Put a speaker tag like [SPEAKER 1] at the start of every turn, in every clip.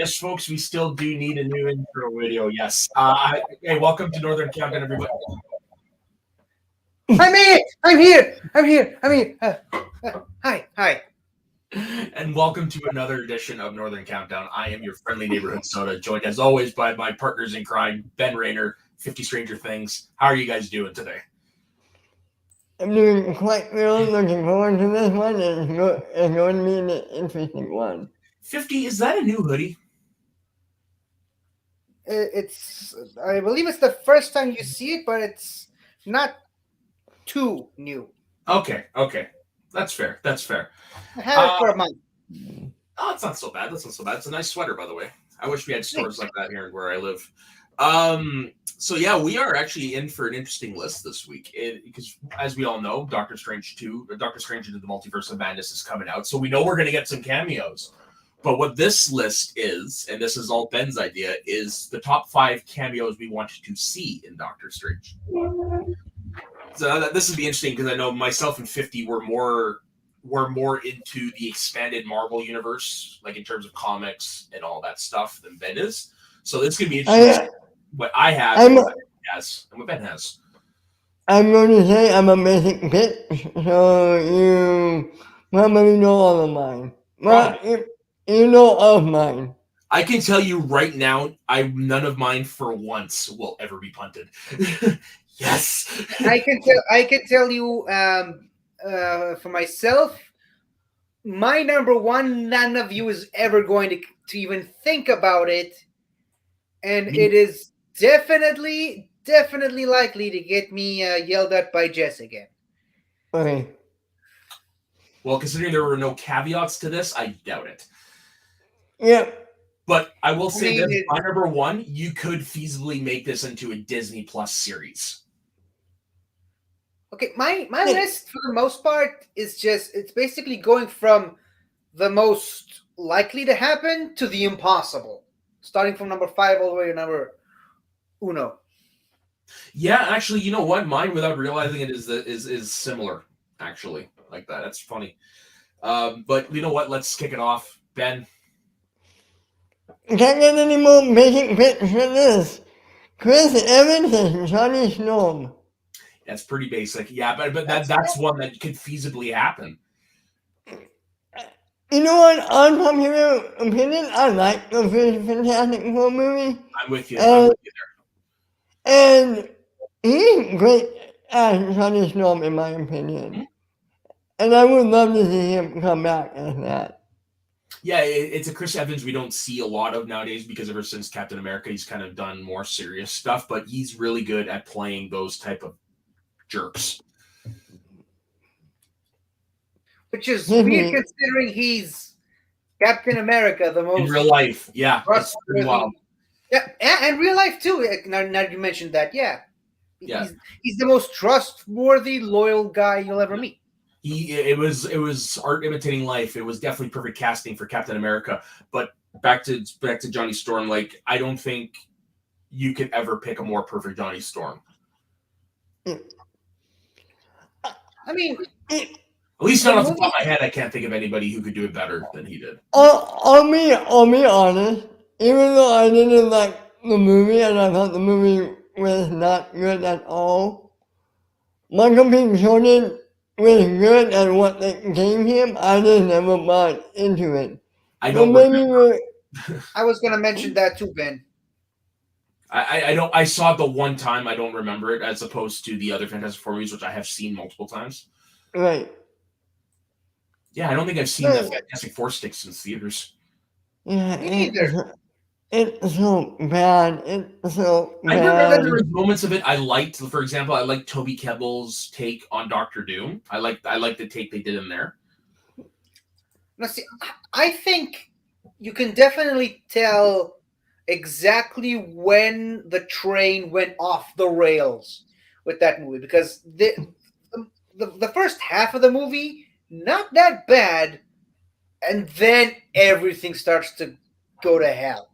[SPEAKER 1] Yes, folks, we still do need a new intro video. Yes. Hey, welcome to Northern Countdown, everybody.
[SPEAKER 2] I'm here. I'm here. I'm here. I'm here. Hi.
[SPEAKER 1] And welcome to another edition of Northern Countdown. I am your friendly neighborhood soda, joined as always by my partners in crime, Ben Rayner, 50 Stranger Things. How are you guys doing today?
[SPEAKER 3] I'm doing quite well. Looking forward to this one. It's going to be an interesting one.
[SPEAKER 1] 50, is that a new hoodie?
[SPEAKER 2] I believe it's the first time you see it, but it's not too new.
[SPEAKER 1] Okay. That's fair.
[SPEAKER 2] I had it for a month.
[SPEAKER 1] Oh, it's not so bad. It's a nice sweater, by the way. I wish we had stores like that here where I live. So yeah, we are actually in for an interesting list this week because, as we all know, Doctor Strange into the Multiverse of Madness is coming out, so we know we're going to get some cameos. But what this list is, and this is all Ben's idea, is the top 5 cameos we wanted to see in Doctor Strange. So this would be interesting because I know myself and 50 were more into the expanded Marvel universe, like in terms of comics and all that stuff, than Ben is. So this could be interesting. What I have and what Ben has.
[SPEAKER 3] I'm going to say I'm a basic bitch, so you probably know all of mine. Well, you know of mine.
[SPEAKER 1] I can tell you right now, none of mine for once will ever be punted. Yes.
[SPEAKER 2] I can tell you for myself, my number one, none of you is ever going to even think about it. And it is definitely likely to get me yelled at by Jess again.
[SPEAKER 3] Okay.
[SPEAKER 1] Well, considering there were no caveats to this, I doubt it.
[SPEAKER 3] Yeah.
[SPEAKER 1] But I will say that my number one, you could feasibly make this into a Disney Plus series.
[SPEAKER 2] Okay, my list for the most part is it's basically going from the most likely to happen to the impossible. Starting from number 5 all the way to number 1.
[SPEAKER 1] Yeah, actually, you know what? Mine, without realizing it, is similar. Actually, like that. That's funny. But you know what? Let's kick it off, Ben.
[SPEAKER 3] Can't get any more basic bits than this. Chris Evans and Johnny Storm.
[SPEAKER 1] That's pretty basic. Yeah, but that's one that could feasibly happen.
[SPEAKER 3] You know what? Unpopular opinion, I like the first Fantastic Four movie.
[SPEAKER 1] I'm with you there.
[SPEAKER 3] And he's great as Johnny Storm, in my opinion. And I would love to see him come back as that.
[SPEAKER 1] Yeah, it's a Chris Evans we don't see a lot of nowadays because ever since Captain America, he's kind of done more serious stuff, but he's really good at playing those type of jerks.
[SPEAKER 2] Which is weird considering he's Captain America, the most...
[SPEAKER 1] In real life, yeah. That's pretty wild.
[SPEAKER 2] Yeah, and real life too. Now you mentioned that, yeah. He's the most trustworthy, loyal guy you'll ever meet.
[SPEAKER 1] It was art imitating life. It was definitely perfect casting for Captain America. But back to Johnny Storm, like I don't think you could ever pick a more perfect Johnny Storm.
[SPEAKER 2] I mean,
[SPEAKER 1] at least not off the top of my head, I can't think of anybody who could do it better than he did.
[SPEAKER 3] I'll be honest. Even though I didn't like the movie and I thought the movie was not good at all, Michael B. Jordan was good at what they gave him. I just never bought into it.
[SPEAKER 1] I was
[SPEAKER 2] going to mention that too, Ben.
[SPEAKER 1] I saw it the one time. I don't remember it, as opposed to the other Fantastic Four movies, which I have seen multiple times.
[SPEAKER 3] Right.
[SPEAKER 1] Yeah, I don't think I've seen the Fantastic Four sticks in theaters.
[SPEAKER 3] Yeah, it's so bad. It's so bad.
[SPEAKER 1] I remember that there were moments of it I liked. For example, I liked Toby Kebbell's take on Doctor Doom. I liked the take they did in there.
[SPEAKER 2] Now, see, I think you can definitely tell exactly when the train went off the rails with that movie, because the first half of the movie, not that bad, and then everything starts to go to hell.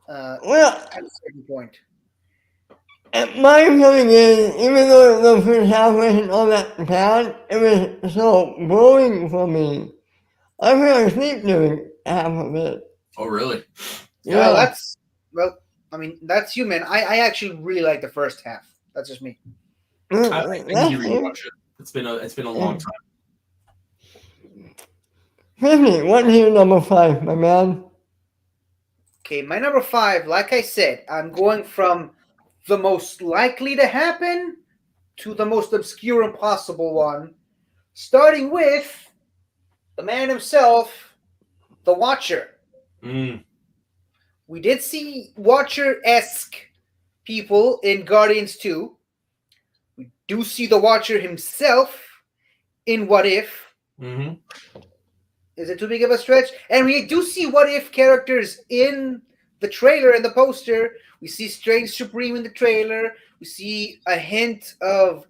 [SPEAKER 3] Well,
[SPEAKER 2] at a certain point.
[SPEAKER 3] My feeling is, even though the first half wasn't all that bad, it was so boring for me. I fell asleep during half of it.
[SPEAKER 1] Oh, really?
[SPEAKER 2] Well,
[SPEAKER 3] Yeah.
[SPEAKER 2] I mean, that's you, man. I actually really like the first half. That's just me.
[SPEAKER 1] I need to rewatch it. It's been a long time.
[SPEAKER 3] 50, what's your number 5, my man?
[SPEAKER 2] Okay, my number 5, like I said, I'm going from the most likely to happen to the most obscure and possible one, starting with the man himself, the Watcher.
[SPEAKER 1] Mm.
[SPEAKER 2] We did see Watcher-esque people in Guardians 2. We do see the Watcher himself in What If.
[SPEAKER 1] Mm-hmm.
[SPEAKER 2] Is it too big of a stretch? And we do see What If characters in the trailer and the poster. We see Strange Supreme in the trailer. We see a hint of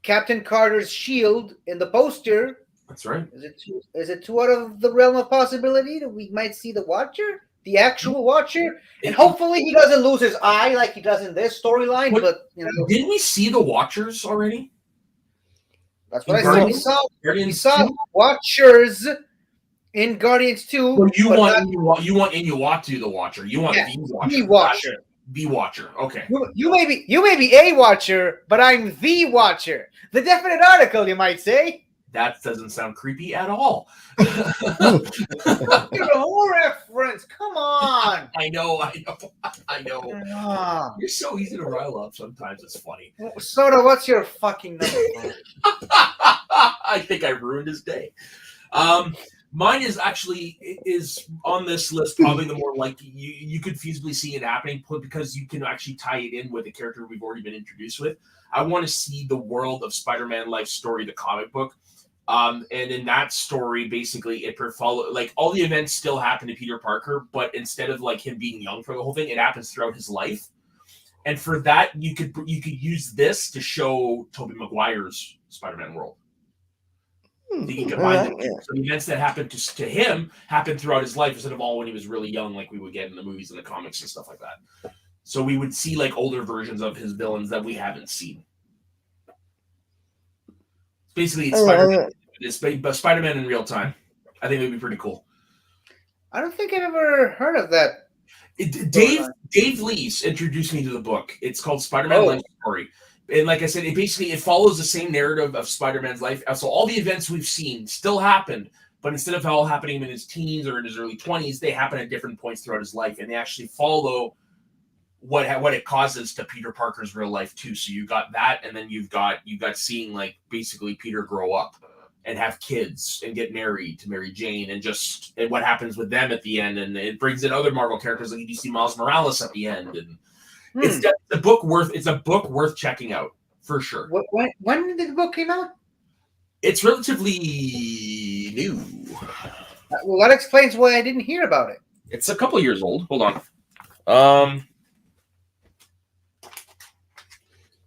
[SPEAKER 2] Captain Carter's shield in the poster.
[SPEAKER 1] That's right.
[SPEAKER 2] Is it too out of the realm of possibility that we might see the Watcher? The actual Watcher? And hopefully he doesn't lose his eye like he does in this storyline, but
[SPEAKER 1] didn't we see the Watchers already?
[SPEAKER 2] That's what I said. We saw Watchers in Guardians 2.
[SPEAKER 1] Well, you want Inuatu the Watcher. You want the Watcher.
[SPEAKER 2] The Watcher.
[SPEAKER 1] The Watcher. Okay.
[SPEAKER 2] You may be a Watcher, but I'm the Watcher. The definite article, you might say.
[SPEAKER 1] That doesn't sound creepy at all.
[SPEAKER 2] You're a whole reference. Come on.
[SPEAKER 1] I know.
[SPEAKER 2] Ah.
[SPEAKER 1] You're so easy to rile up. Sometimes it's funny.
[SPEAKER 2] Soda, what's your fucking number?
[SPEAKER 1] I think I ruined his day. Mine is on this list probably the more likely you could feasibly see it happening because you can actually tie it in with a character we've already been introduced with. I want to see the world of Spider-Man Life Story, the comic book. And in that story, basically, it follow like all the events still happen to Peter Parker, but instead of like him being young for the whole thing, it happens throughout his life. And for that, you could use this to show Tobey Maguire's Spider-Man world. So you can combine so the events that happened to him happened throughout his life instead of all when he was really young, like we would get in the movies and the comics and stuff like that. So we would see like older versions of his villains that we haven't seen. Basically, it's Spider-Man. It's Spider-Man in real time. I think it would be pretty cool.
[SPEAKER 2] I don't think I've ever heard of that.
[SPEAKER 1] Dave Lees introduced me to the book. It's called Spider-Man Life Story. And like I said, it follows the same narrative of Spider-Man's life. So all the events we've seen still happened, but instead of all happening in his teens or in his early 20s, they happen at different points throughout his life, and they actually follow what it causes to Peter Parker's real life too. So you got that, and then you've got seeing like basically Peter grow up and have kids and get married to Mary Jane, and what happens with them at the end, and it brings in other Marvel characters like you see Miles Morales at the end, and it's a book worth checking out for sure.
[SPEAKER 2] When did the book came out?
[SPEAKER 1] It's relatively new.
[SPEAKER 2] Well, that explains why I didn't hear about it.
[SPEAKER 1] It's a couple years old. Hold on.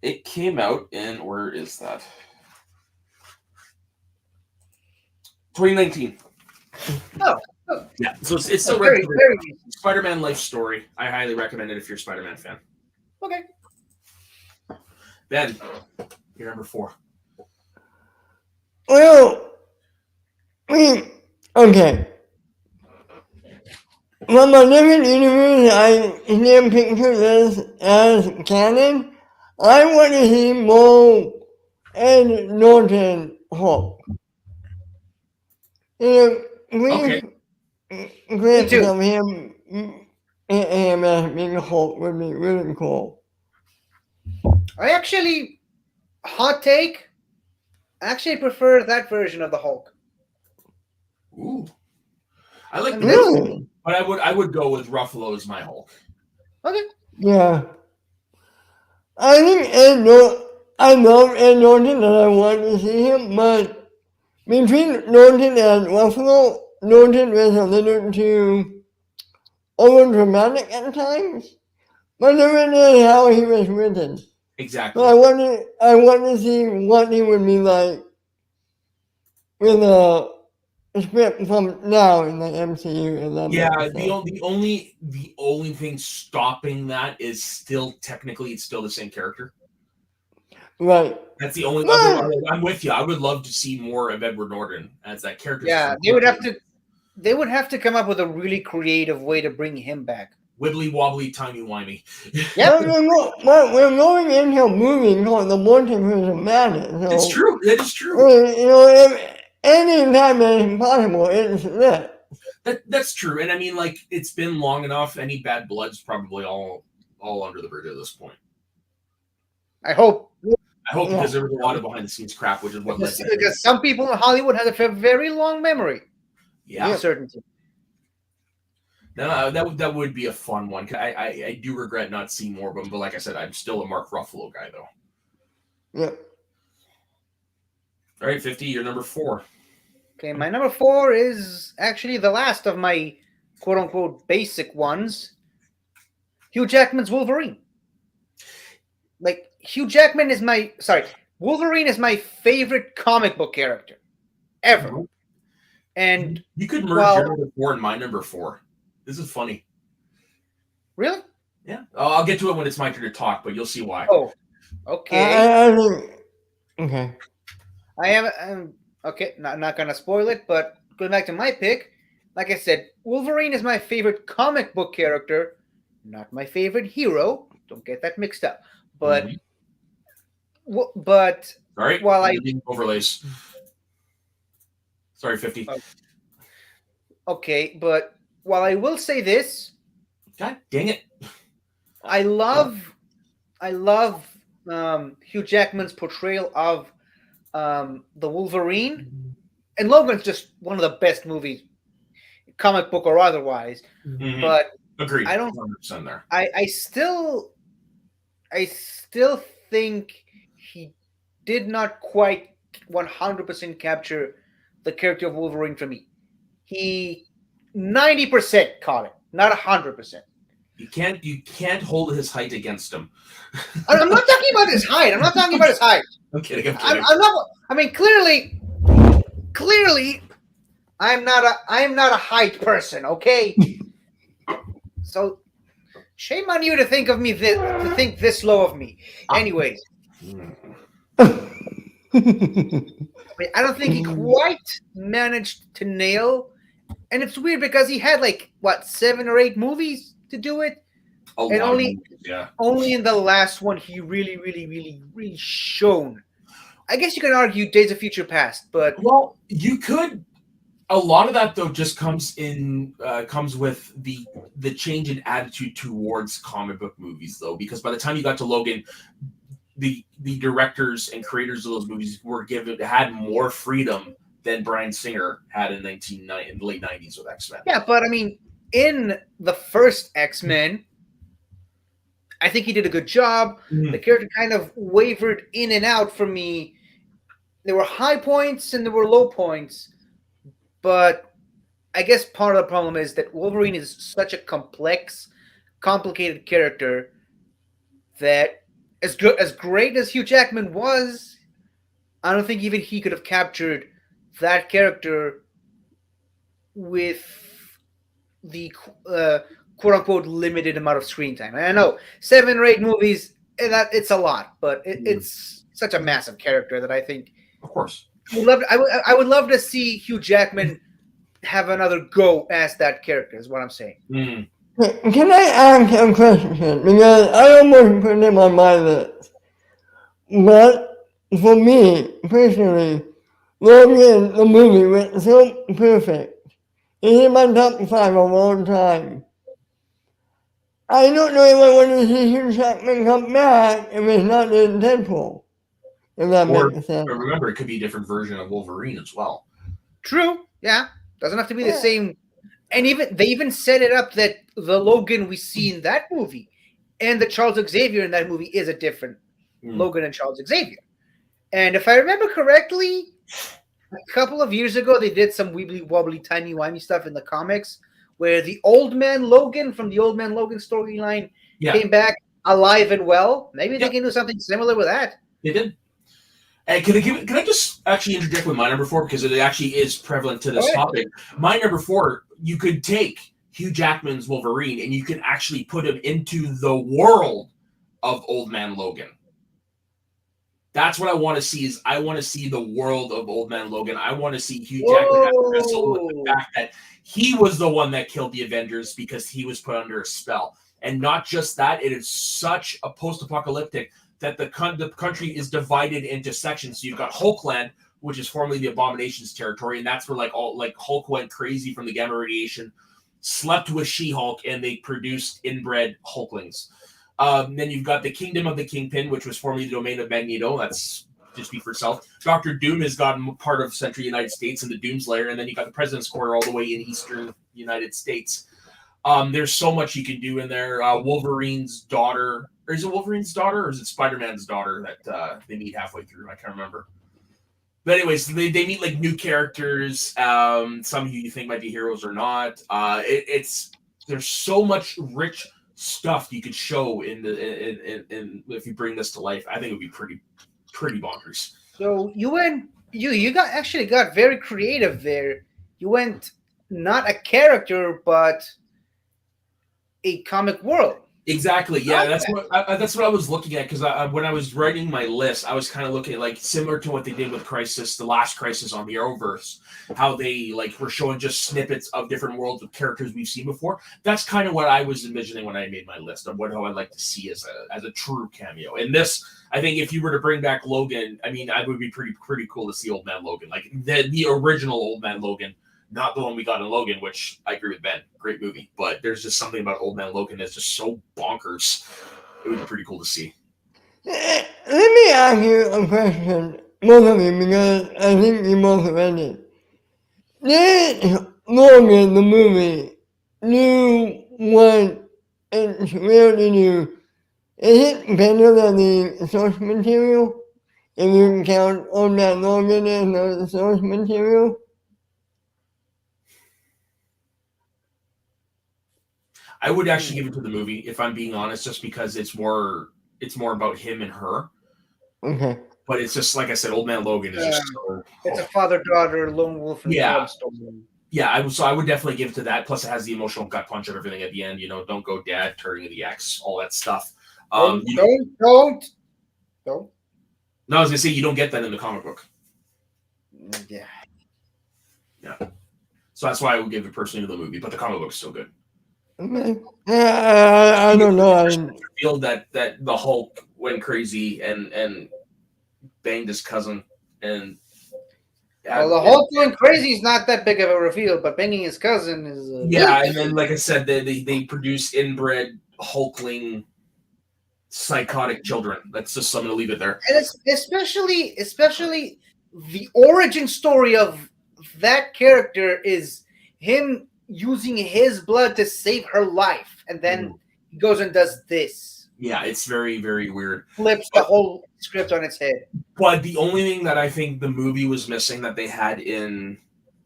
[SPEAKER 1] It came out in, where is that? 2019.
[SPEAKER 2] Oh.
[SPEAKER 1] Yeah, so it's still
[SPEAKER 2] very
[SPEAKER 1] Spider-Man Life Story. I highly recommend it if you're a Spider-Man fan.
[SPEAKER 2] Okay.
[SPEAKER 1] Ben, you're number 4.
[SPEAKER 3] Well, okay. From a different universe, I can picture this as canon. I want to see more Ed Norton Hulk.
[SPEAKER 1] Okay.
[SPEAKER 3] Glimpse of him as being Hulk would be really cool.
[SPEAKER 2] I actually, hot take, prefer that version of the Hulk.
[SPEAKER 1] Ooh. I like
[SPEAKER 3] Really?
[SPEAKER 1] But I would go with Ruffalo as my Hulk.
[SPEAKER 2] Okay.
[SPEAKER 3] Yeah. I think I love Ed Norton and I want to see him, but between Norton and Ruffalo, Norton was a little too over dramatic at times. But the reason is how he was written.
[SPEAKER 1] Exactly.
[SPEAKER 3] So I want to see what he would be like with a script from now in the MCU. And
[SPEAKER 1] the only thing stopping that is still technically it's still the same character.
[SPEAKER 3] Right.
[SPEAKER 1] That's the only. I'm with you. I would love to see more of Edward Norton as that character.
[SPEAKER 2] Yeah, they would have to. they would have to come up with a really creative way to bring him back.
[SPEAKER 1] Wibbly wobbly, timey wimey.
[SPEAKER 2] Yep.
[SPEAKER 3] We're going into a movie called The Multiverse of Madness. So,
[SPEAKER 1] It's true. That is true.
[SPEAKER 3] If any time it's possible, it's this.
[SPEAKER 1] That's true. And I mean, like, it's been long enough. Any bad blood's probably all under the bridge at this point.
[SPEAKER 2] I hope.
[SPEAKER 1] I hope because there was a lot of behind the scenes crap, which is what led to
[SPEAKER 2] Because some people in Hollywood have a very long memory.
[SPEAKER 1] Yeah.
[SPEAKER 2] Certainty.
[SPEAKER 1] No, that would be a fun one. I do regret not seeing more of them, but like I said, I'm still a Mark Ruffalo guy, though.
[SPEAKER 3] Yep.
[SPEAKER 1] All right, 50, you're number 4.
[SPEAKER 2] Okay, my number 4 is actually the last of my quote-unquote basic ones. Hugh Jackman's Wolverine. Like, Wolverine is my favorite comic book character ever.
[SPEAKER 1] Mm-hmm.
[SPEAKER 2] And
[SPEAKER 1] you could merge your number 4 and my number 4. This is funny.
[SPEAKER 2] Really?
[SPEAKER 1] Yeah. I'll get to it when it's my turn to talk, but you'll see why.
[SPEAKER 2] Oh, okay.
[SPEAKER 3] Okay.
[SPEAKER 2] I am okay. Not gonna spoil it, but going back to my pick, like I said, Wolverine is my favorite comic book character, not my favorite hero. Don't get that mixed up. But, but
[SPEAKER 1] all right.
[SPEAKER 2] While I
[SPEAKER 1] overlays. Sorry, 50.
[SPEAKER 2] Okay, but while I will say this,
[SPEAKER 1] God dang it!
[SPEAKER 2] I love Hugh Jackman's portrayal of the Wolverine, and Logan's just one of the best movies, comic book or otherwise.
[SPEAKER 1] Mm-hmm.
[SPEAKER 2] But
[SPEAKER 1] agreed.
[SPEAKER 2] I don't.
[SPEAKER 1] 100% there.
[SPEAKER 2] I still think he did not quite 100% capture the character of Wolverine for me. He 90% caught it, not 100%.
[SPEAKER 1] You can't hold his height against him.
[SPEAKER 2] I'm not talking about his height. I'm not talking about his height.
[SPEAKER 1] I'm kidding.
[SPEAKER 2] I'm not. I mean, clearly, I'm not a height person. Okay. So, shame on you to think of me to think this low of me. Anyways, I don't think he quite managed to nail. And it's weird because he had 7 or 8 movies to do it, and only in the last one he really shone. I guess you can argue Days of Future Past, but
[SPEAKER 1] you could. A lot of that though just comes with the change in attitude towards comic book movies though, because by the time you got to Logan, the directors and creators of those movies had more freedom than Bryan Singer had in the late 90s with X-Men.
[SPEAKER 2] Yeah, but I mean, in the first X-Men, I think he did a good job. Mm-hmm. The character kind of wavered in and out for me. There were high points and there were low points, but I guess part of the problem is that Wolverine is such a complex, complicated character that as great as Hugh Jackman was, I don't think even he could have captured that character with the quote-unquote limited amount of screen time. And I know 7 or 8 movies, it's a lot, but it's such a massive character that I think,
[SPEAKER 1] of course,
[SPEAKER 2] I would love to see Hugh Jackman have another go as that character, is what I'm saying.
[SPEAKER 1] Mm.
[SPEAKER 3] Can I ask a question? Because I almost put him on my list. But for me, personally, Logan, the movie, went so perfect. It's in my top 5 of all time. I don't know if I want to see Hugh Jackman come back if it's not in Deadpool. If that makes sense.
[SPEAKER 1] Remember, it could be a different version of Wolverine as well.
[SPEAKER 2] True. Yeah. Doesn't have to be the same. And they even set it up that the Logan we see in that movie and the Charles Xavier in that movie is a different Logan and Charles Xavier. And if I remember correctly, a couple of years ago, they did some wibbly wobbly, timey-wimey stuff in the comics where the Old Man Logan from the Old Man Logan storyline came back alive and well. Maybe they can do something similar with that.
[SPEAKER 1] They did. Can I just actually interject with my number 4 because it actually is prevalent to this topic. My number 4, you could take Hugh Jackman's Wolverine and you can actually put him into the world of Old Man Logan. That's what I want to see. Is I want to see the world of Old Man Logan. I want to see Hugh Jackman have to wrestle with the fact that he was the one that killed the Avengers because he was put under a spell. And not just that, it is such a post-apocalyptic that the country is divided into sections. So you've got Hulkland, which is formerly the Abominations territory, and that's where Hulk went crazy from the gamma radiation, slept with She-Hulk, and they produced inbred Hulklings. Then you've got the Kingdom of the Kingpin, which was formerly the domain of Magneto. That's just speak for itself. Doctor Doom has gotten part of Central United States and the Doomslayer, and then you got the President's Quarter all the way in Eastern United States. There's so much you can do in there. Wolverine's daughter, or is it Wolverine's daughter, or is it Spider-Man's daughter that they meet halfway through? I can't remember. But anyways, they meet like new characters. Some who you think might be heroes or not. There's so much rich stuff you could show in if you bring this to life. I think it would be pretty bonkers.
[SPEAKER 2] So you got very creative there. You went not a character but a comic world.
[SPEAKER 1] Exactly. Yeah, that's what I was looking at, because when I was writing my list, I was kind of looking at like similar to what they did with Crisis, the last Crisis on the Arrowverse, how they like were showing just snippets of different worlds of characters we've seen before. That's kind of what I was envisioning when I made my list of how I'd like to see as a true cameo. And this, I think, if you were to bring back Logan, I mean, I would be pretty cool to see Old Man Logan, like the original Old Man Logan. Not the one we got in Logan, which I agree with Ben. Great movie. But there's just something about Old Man Logan that's just so bonkers. It would be pretty cool to see.
[SPEAKER 3] Let me ask you a question, both of you, because I think you both read it. Did Logan, the movie, do what it's real to do? Is it better than the source material? If you count Old Man Logan as the source material?
[SPEAKER 1] I would actually give it to the movie, if I'm being honest, just because it's more about him and her.
[SPEAKER 3] Okay.
[SPEAKER 1] But it's just like I said, Old Man Logan is just so.
[SPEAKER 2] It's a father-daughter lone wolf and cub story.
[SPEAKER 1] Yeah, I would definitely give it to that. Plus, it has the emotional gut punch of everything at the end. Don't go dad, turning the X, all that stuff.
[SPEAKER 2] Don't.
[SPEAKER 1] No, I was gonna say you don't get that in the comic book.
[SPEAKER 2] Yeah.
[SPEAKER 1] So that's why I would give it personally to the movie, but the comic book's still good.
[SPEAKER 3] Okay. I don't know.
[SPEAKER 1] I feel that the Hulk went crazy and banged his cousin, and
[SPEAKER 2] well, the Hulk going crazy is not that big of a reveal, but banging his cousin is.
[SPEAKER 1] And then like I said, they produce inbred Hulkling psychotic children. That's just I'm gonna leave it there.
[SPEAKER 2] And it's especially the origin story of that character is him using his blood to save her life, and then he goes and does this.
[SPEAKER 1] Yeah, it's very, very weird.
[SPEAKER 2] Flips the whole script on its head.
[SPEAKER 1] But the only thing that I think the movie was missing that they had in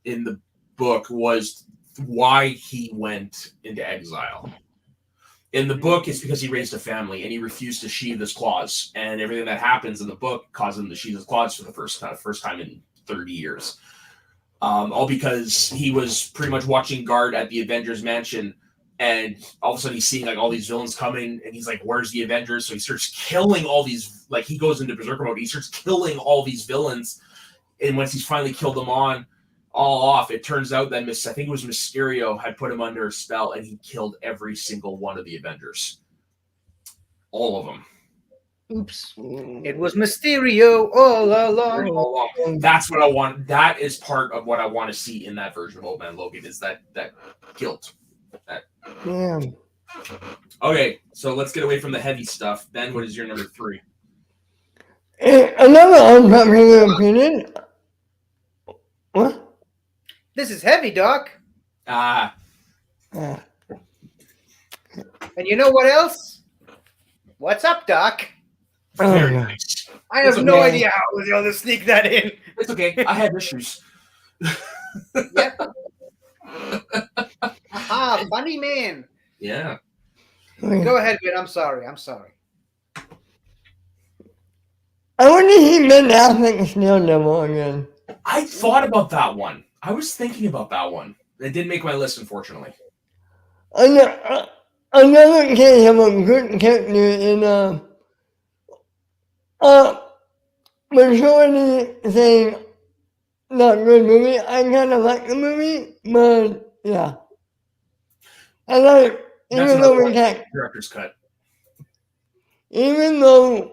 [SPEAKER 1] the book was why he went into exile. In the book, it's because he raised a family and he refused to sheathe his claws, and everything that happens in the book caused him to sheathe his claws for the first time in 30 years. All because he was pretty much watching guard at the Avengers mansion, and all of a sudden he's seeing like all these villains coming, and he's like, "Where's the Avengers?" So he starts killing all these. Like he goes into berserker mode. He starts killing all these villains, and once he's finally killed them all off, it turns out that I think it was Mysterio had put him under a spell, and he killed every single one of the Avengers, all of them.
[SPEAKER 2] Oops. It was Mysterio all along.
[SPEAKER 1] That's what I want. That is part of what I want to see in that version of Old Man Logan, is that guilt.
[SPEAKER 3] Yeah.
[SPEAKER 1] Okay, so let's get away from the heavy stuff. Ben, what is your number 3?
[SPEAKER 3] Another unpopular opinion. What?
[SPEAKER 2] This is heavy, Doc.
[SPEAKER 1] Ah.
[SPEAKER 2] And you know what else? What's up, Doc?
[SPEAKER 1] Very nice.
[SPEAKER 2] I have no idea how I was able to sneak that in.
[SPEAKER 1] It's okay. I had issues.
[SPEAKER 2] Yep. Aha, funny man.
[SPEAKER 1] Yeah.
[SPEAKER 2] Go ahead, Ben. I'm sorry.
[SPEAKER 3] I wonder if he Ben Affleck Steel Devil again.
[SPEAKER 1] I thought about that one. I was thinking about that one. It didn't make my list, unfortunately.
[SPEAKER 3] Another case of a good character in majority saying not good movie. I kind of like the movie, but yeah, I like
[SPEAKER 1] That's
[SPEAKER 3] even
[SPEAKER 1] another
[SPEAKER 3] though we
[SPEAKER 1] one.
[SPEAKER 3] can't,
[SPEAKER 1] Director's cut.
[SPEAKER 3] even though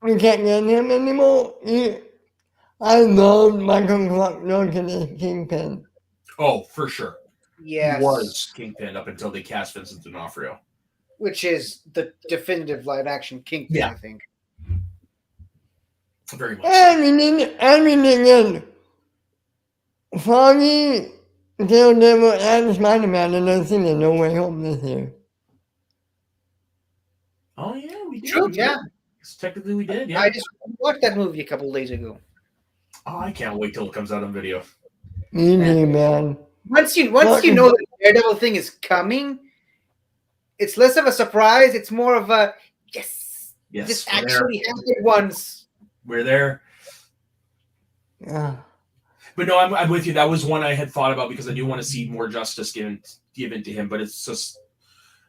[SPEAKER 3] we can't get him anymore. I love Michael Clark Duncan as Kingpin.
[SPEAKER 1] Oh, for sure.
[SPEAKER 2] Yes.
[SPEAKER 1] Was Kingpin up until they cast Vincent D'Onofrio.
[SPEAKER 2] Which is the definitive live action Kingpin,
[SPEAKER 1] Yeah.
[SPEAKER 2] I think.
[SPEAKER 1] Very much so.
[SPEAKER 3] Everything in Foggy, Daredevil, and Spider-Man, and I've seen it No Way Home this year.
[SPEAKER 1] Oh yeah, we did.
[SPEAKER 2] True,
[SPEAKER 1] We
[SPEAKER 2] yeah.
[SPEAKER 1] did. Technically, we did. Yeah.
[SPEAKER 2] I just watched that movie a couple days ago.
[SPEAKER 1] Oh, I can't wait till it comes out on video.
[SPEAKER 3] Me too, man.
[SPEAKER 2] Once you know the Daredevil thing is coming, it's less of a surprise. It's more of a yes.
[SPEAKER 1] Yes,
[SPEAKER 2] This
[SPEAKER 1] we're
[SPEAKER 2] actually happened once.
[SPEAKER 1] We're there.
[SPEAKER 3] Yeah.
[SPEAKER 1] But no, I'm with you. That was one I had thought about because I do want to see more justice given to him. But it's just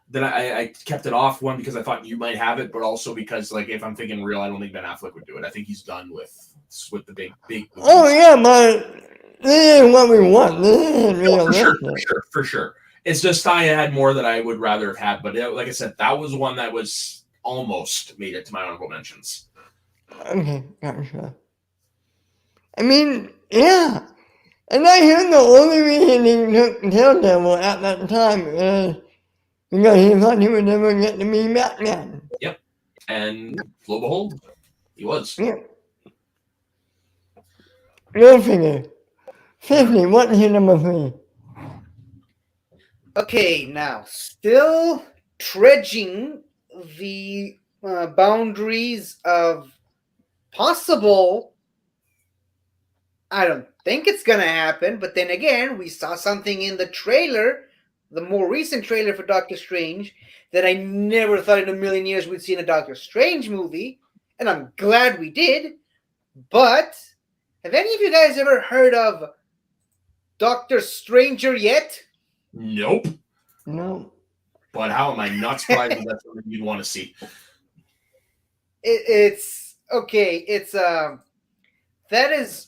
[SPEAKER 1] that I kept it off, one because I thought you might have it, but also because like if I'm thinking real, I don't think Ben Affleck would do it. I think he's done with the big movies.
[SPEAKER 3] Oh yeah, but this is what we want. This isn't
[SPEAKER 1] No,
[SPEAKER 3] realistic.
[SPEAKER 1] for sure. It's just I had more that I would rather have had, but like I said, that was one that was almost made it to my honorable mentions.
[SPEAKER 3] Okay, gotcha. I mean, yeah. And I heard the only reason he took Daredevil at that time is because he thought he would never get to be Batman.
[SPEAKER 1] Yep. And lo and behold, he was.
[SPEAKER 3] Yeah. Go figure. 50, what's your number 3?
[SPEAKER 2] Okay, now still trudging the boundaries of possible. I don't think it's gonna happen, but then again, we saw something in the trailer, the more recent trailer for Doctor Strange, that I never thought in a million years we'd see in a Doctor Strange movie, and I'm glad we did. But have any of you guys ever heard of Doctor Stranger yet?
[SPEAKER 1] Nope.
[SPEAKER 3] No.
[SPEAKER 1] But how am I not surprised that that's something you'd want to see?
[SPEAKER 2] It's okay. It's that is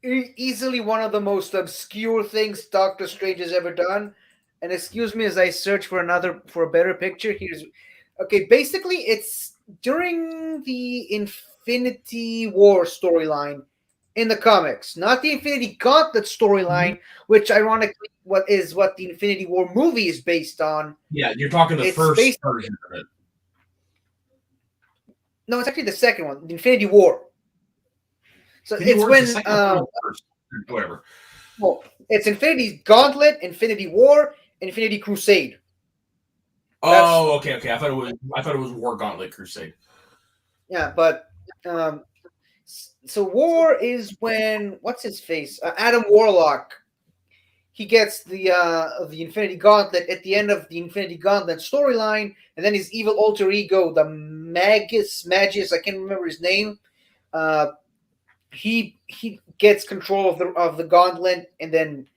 [SPEAKER 2] easily one of the most obscure things Doctor Strange has ever done. And excuse me as I search for a better picture. Here's okay. Basically, it's during the Infinity War storyline in the comics, not the Infinity Gauntlet storyline, which ironically what the Infinity War movie is based on.
[SPEAKER 1] Yeah, you're talking the first version of it.
[SPEAKER 2] No, it's actually the second one, the Infinity War. So it's when
[SPEAKER 1] whatever.
[SPEAKER 2] Well, it's Infinity Gauntlet, Infinity War, Infinity Crusade.
[SPEAKER 1] Oh, okay. I thought it was War Gauntlet Crusade.
[SPEAKER 2] Yeah, but so War is when what's his face? Adam Warlock. He gets the Infinity Gauntlet at the end of the Infinity Gauntlet storyline, and then his evil alter ego, the Magus, I can't remember his name. He gets control of the Gauntlet, and then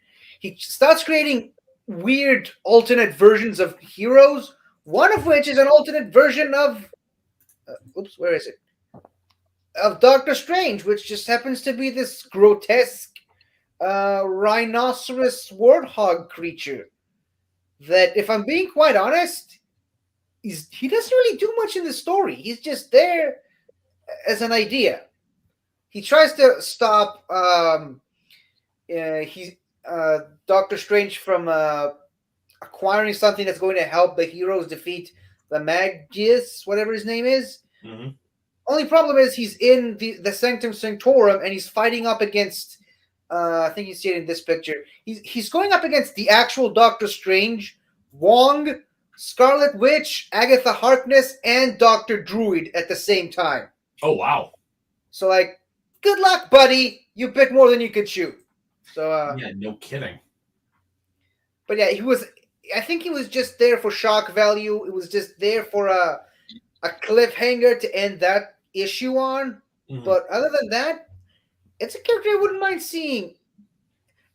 [SPEAKER 2] he starts creating weird alternate versions of heroes. One of which is an alternate version of, where is it? Of Doctor Strange, which just happens to be this grotesque rhinoceros warthog creature that, if I'm being quite honest, he doesn't really do much in the story. He's just there as an idea. He tries to stop Doctor Strange from acquiring something that's going to help the heroes defeat the Magus, whatever his name is.
[SPEAKER 1] Mm-hmm.
[SPEAKER 2] Only problem is he's in the Sanctum Sanctorum and he's fighting up against. I think you see it in this picture. He's going up against the actual Doctor Strange, Wong, Scarlet Witch, Agatha Harkness, and Dr. Druid at the same time.
[SPEAKER 1] Oh, wow.
[SPEAKER 2] So, like, good luck, buddy. You bit more than you could chew. So,
[SPEAKER 1] yeah, no kidding.
[SPEAKER 2] But yeah, I think he was just there for shock value. It was just there for a cliffhanger to end that issue on. Mm-hmm. But other than that, it's a character I wouldn't mind seeing,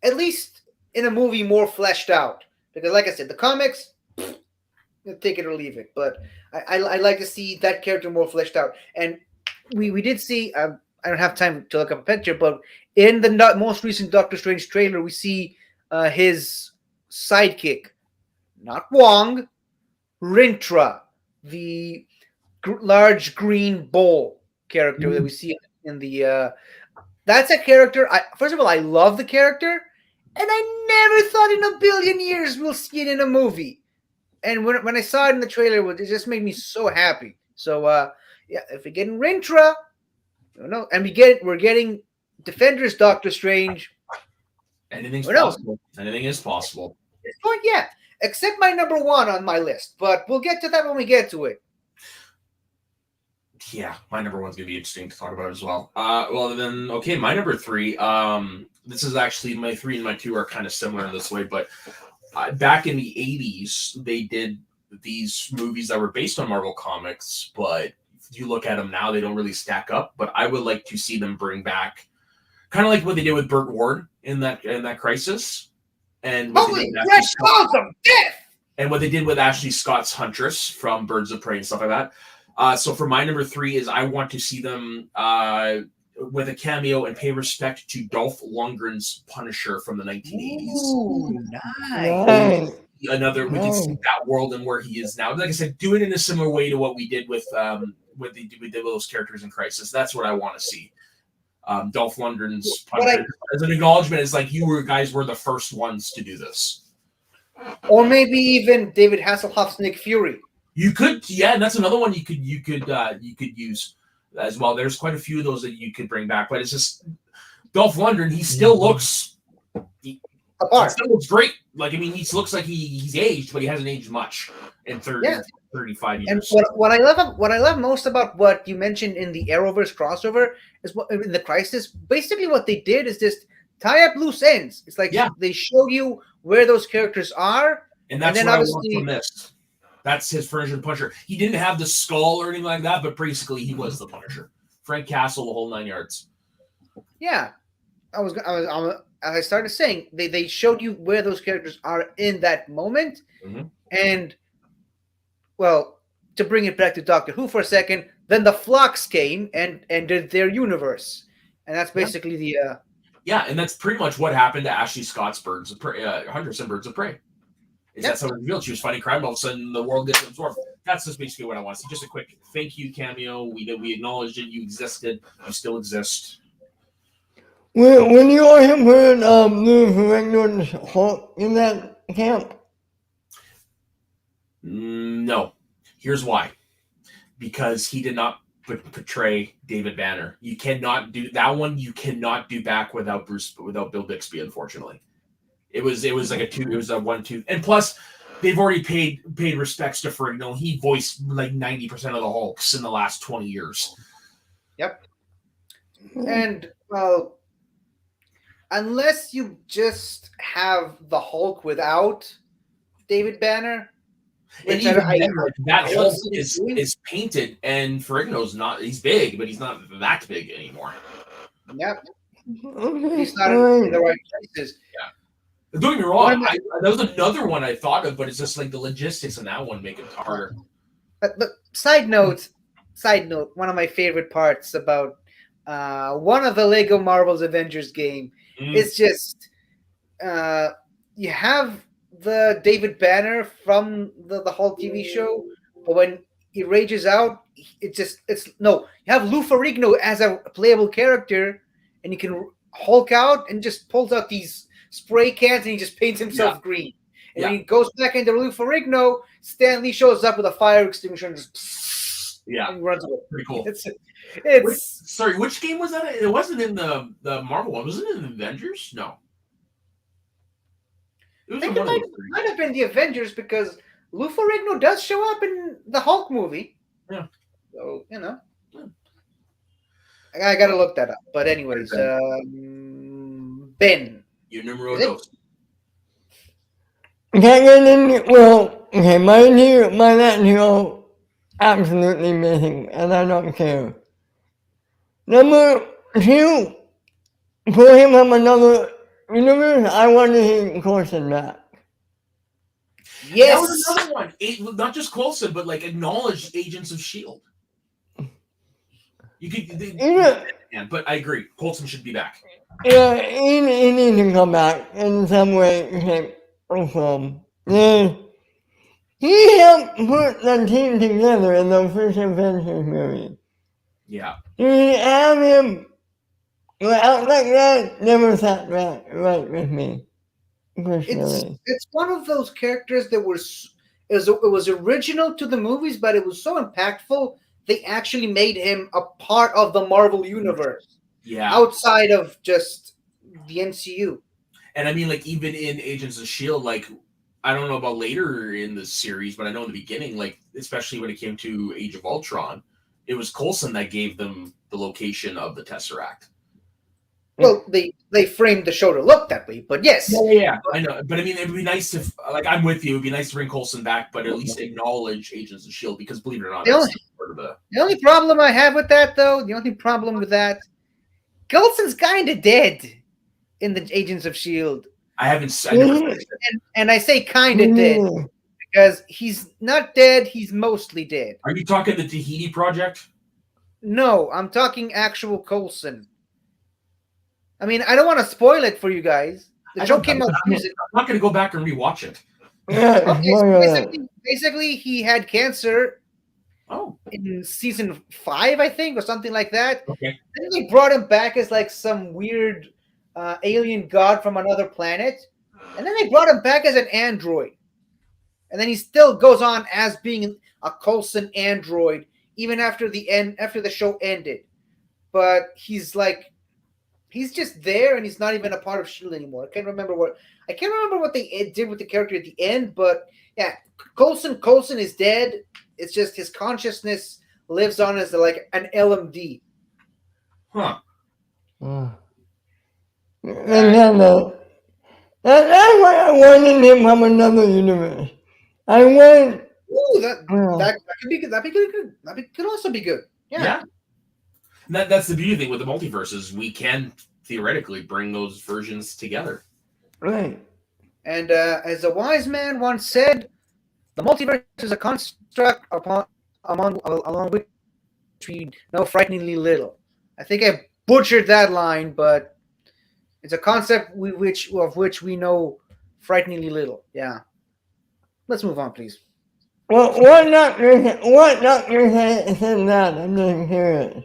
[SPEAKER 2] at least in a movie, more fleshed out. Because, like I said, the comics, take it or leave it. But I like to see that character more fleshed out. And we did see, I don't have time to look up a picture, but in the most recent Doctor Strange trailer, we see his sidekick, not Wong, Rintra, the large green bull character that we see in the. That's a character. First of all, I love the character, and I never thought in a billion years we'll see it in a movie. And when I saw it in the trailer, it just made me so happy. So yeah, if we're getting Rintra, and we're getting Defenders Doctor Strange.
[SPEAKER 1] Anything's possible. Anything is possible.
[SPEAKER 2] At this point, yeah. Except my number one on my list, but we'll get to that when we get to it.
[SPEAKER 1] Yeah, my number one's gonna be interesting to talk about as well. Well then, okay, my number three. This is actually my 3 and my 2 are kind of similar in this way, but back in the 80s, they did these movies that were based on Marvel Comics, but if you look at them now, they don't really stack up. But I would like to see them bring back, kind of like what they did with Burt Ward in that Crisis, and
[SPEAKER 2] holy red clouds of death,
[SPEAKER 1] and what they did with Ashley Scott's Huntress from Birds of Prey and stuff like that. So for my number 3 is I want to see them with a cameo and pay respect to Dolph Lundgren's Punisher from the 1980s.
[SPEAKER 2] Ooh, nice.
[SPEAKER 1] We can see that world and where he is now. Like I said, do it in a similar way to what we did with we did with those characters in Crisis. That's what I want to see. Dolph Lundgren's Punisher as an acknowledgement, is like you guys were the first ones to do this.
[SPEAKER 2] Or maybe even David Hasselhoff's Nick Fury.
[SPEAKER 1] You could, yeah, and that's another one you could use as well. There's quite a few of those that you could bring back, but it's just Dolph Lundgren. He still looks, he still looks great. Like, I mean, he looks like he's aged, but he hasn't aged much in 35 years.
[SPEAKER 2] And what I love most about what you mentioned in the Arrowverse crossover is what in the Crisis. Basically, what they did is just tie up loose ends. It's like they show you where those characters are,
[SPEAKER 1] and that's what I want from this. That's his version of Punisher. He didn't have the skull or anything like that, but basically he was the Punisher. Frank Castle, the whole 9 yards.
[SPEAKER 2] Yeah, as I started saying, they showed you where those characters are in that moment, and well, to bring it back to Doctor Who for a second, then the Phlox came and ended their universe, and that's basically the.
[SPEAKER 1] Yeah, and that's pretty much what happened to Ashley Scott's Birds of Prey, Huntress and Birds of Prey. That's how it revealed. She was fighting crime, all of a sudden the world gets absorbed. That's just basically what I want to see. Just a quick thank you cameo. We acknowledged it. You existed. You still exist.
[SPEAKER 3] When you also put Lou Ferrigno's Hulk in that camp?
[SPEAKER 1] No. Here's why. Because he did not portray David Banner. You cannot do that one. You cannot do back without Bill Bixby, unfortunately. It was like it was a 1-2, and plus they've already paid respects to Ferrigno. He voiced like 90% of the Hulks in the last 20 years.
[SPEAKER 2] Yep. And well, unless you just have the Hulk without David Banner,
[SPEAKER 1] and that Hulk is painted, and Ferrigno's not. He's big, but he's not that big anymore.
[SPEAKER 2] Yep. He's not in the right places.
[SPEAKER 1] Yeah. Don't get me wrong. That was another one I thought of, but it's just like the logistics on that one make it harder.
[SPEAKER 2] But side note, one of my favorite parts about one of the Lego Marvel's Avengers game is just you have the David Banner from the Hulk TV show, but when he rages out, you have Lou Ferrigno as a playable character, and you can Hulk out and just pulls out these spray cans and he just paints himself green. And when he goes back into Lou Ferrigno, Stan Lee shows up with a fire extinguisher and just and runs away.
[SPEAKER 1] Pretty cool.
[SPEAKER 2] Sorry,
[SPEAKER 1] which game was that? It wasn't in the Marvel one. Was it in the Avengers? No.
[SPEAKER 2] I think it might have been the Avengers because Lou Ferrigno does show up in the Hulk movie.
[SPEAKER 1] Yeah.
[SPEAKER 2] So, I got to look that up. But anyways, Ben.
[SPEAKER 1] Your numero dos.
[SPEAKER 3] My next hero, absolutely amazing, and I don't care. Number 2, for him from another universe, I want to see Coulson back.
[SPEAKER 2] Yes!
[SPEAKER 1] That was another one. Not just Coulson, but like acknowledged Agents of S.H.I.E.L.D. You could,
[SPEAKER 3] Yeah.
[SPEAKER 1] but I agree. Coulson should be back.
[SPEAKER 3] Yeah, he needs to come back in some way, shape, or form. Yeah. He helped put the team together in the first Avengers movie.
[SPEAKER 1] Yeah.
[SPEAKER 3] To have him out like that never sat right with me, personally.
[SPEAKER 2] It's one of those characters that it was original to the movies, but it was so impactful they actually made him a part of the Marvel universe
[SPEAKER 1] Yeah.
[SPEAKER 2] outside of just the MCU.
[SPEAKER 1] And I mean, like, even in Agents of S.H.I.E.L.D., like, I don't know about later in the series, but I know in the beginning, like, especially when it came to Age of Ultron, it was Coulson that gave them the location of the Tesseract.
[SPEAKER 2] Well, they framed the show to look that way, but yes.
[SPEAKER 1] Yeah, I know. But I mean, it would be nice to, like, I'm with you. It would be nice to bring Coulson back, but at least acknowledge Agents of S.H.I.E.L.D., because believe it or not, that's part of
[SPEAKER 2] The only problem I have with that, though, Coulson's kind of dead in the Agents of S.H.I.E.L.D.
[SPEAKER 1] I never
[SPEAKER 2] and I say kind of dead because he's not dead, he's mostly dead.
[SPEAKER 1] Are you talking the Tahiti Project?
[SPEAKER 2] No, I'm talking actual Coulson. I mean, I don't want to spoil it for you guys. The show came out
[SPEAKER 1] I'm not going to go back and rewatch it.
[SPEAKER 2] Okay, so basically, he had cancer.
[SPEAKER 1] Oh.
[SPEAKER 2] In season 5, I think, or something like that.
[SPEAKER 1] Okay.
[SPEAKER 2] Then they brought him back as like some weird alien god from another planet, and then they brought him back as an android. And then he still goes on as being a Coulson android even after the show ended. But he's just there, and he's not even a part of S.H.I.E.L.D. anymore. I can't remember what they did with the character at the end, but yeah, Coulson is dead. It's just his consciousness lives on as like an LMD.
[SPEAKER 1] Huh.
[SPEAKER 3] That's why I wanted him from another universe. I want.
[SPEAKER 2] Ooh, that could be good. That could also be good. Yeah.
[SPEAKER 1] That's the beauty thing with the multiverses. We can theoretically bring those versions together.
[SPEAKER 3] Right.
[SPEAKER 2] And as a wise man once said, the multiverse is a construct along which we know frighteningly little. I think I butchered that line, but it's a concept of which we know frighteningly little. Yeah. Let's move on, please.
[SPEAKER 3] What doctor said that? I'm not curious.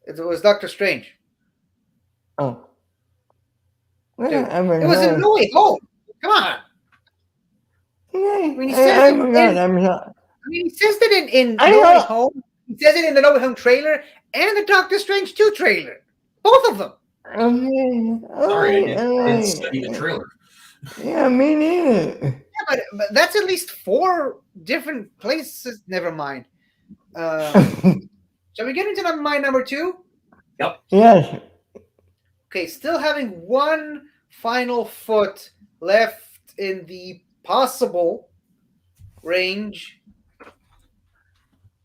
[SPEAKER 2] It was Doctor Strange.
[SPEAKER 3] Oh.
[SPEAKER 2] Dude, it was in No Way Home. Come on.
[SPEAKER 3] I mean, he says
[SPEAKER 2] he says that in No Way Home. He says it in the No Way Home trailer and the Doctor Strange 2 trailer. Both of them.
[SPEAKER 1] Sorry, I didn't study the trailer.
[SPEAKER 3] Yeah, me neither.
[SPEAKER 2] Yeah, but that's at least 4 different places. Never mind. Shall we get into my number 2?
[SPEAKER 1] Yep.
[SPEAKER 3] Yes.
[SPEAKER 2] Okay, still having one final foot left in the possible range.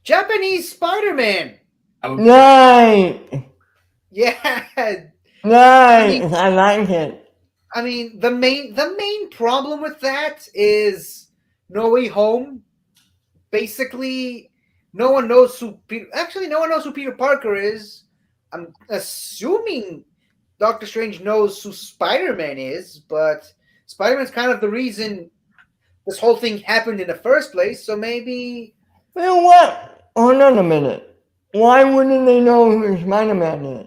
[SPEAKER 2] Japanese Spider-Man.
[SPEAKER 3] Nice.
[SPEAKER 2] Yeah.
[SPEAKER 3] Nice. I like it.
[SPEAKER 2] I mean, the main problem with that is No Way Home. Basically, no one knows who Peter Parker is. I'm assuming Doctor Strange knows who Spider-Man is, but Spider-Man's kind of the reason this whole thing happened in the first place, so maybe...
[SPEAKER 3] You know what? Hold on a minute. Why wouldn't they know who Spider-Man is?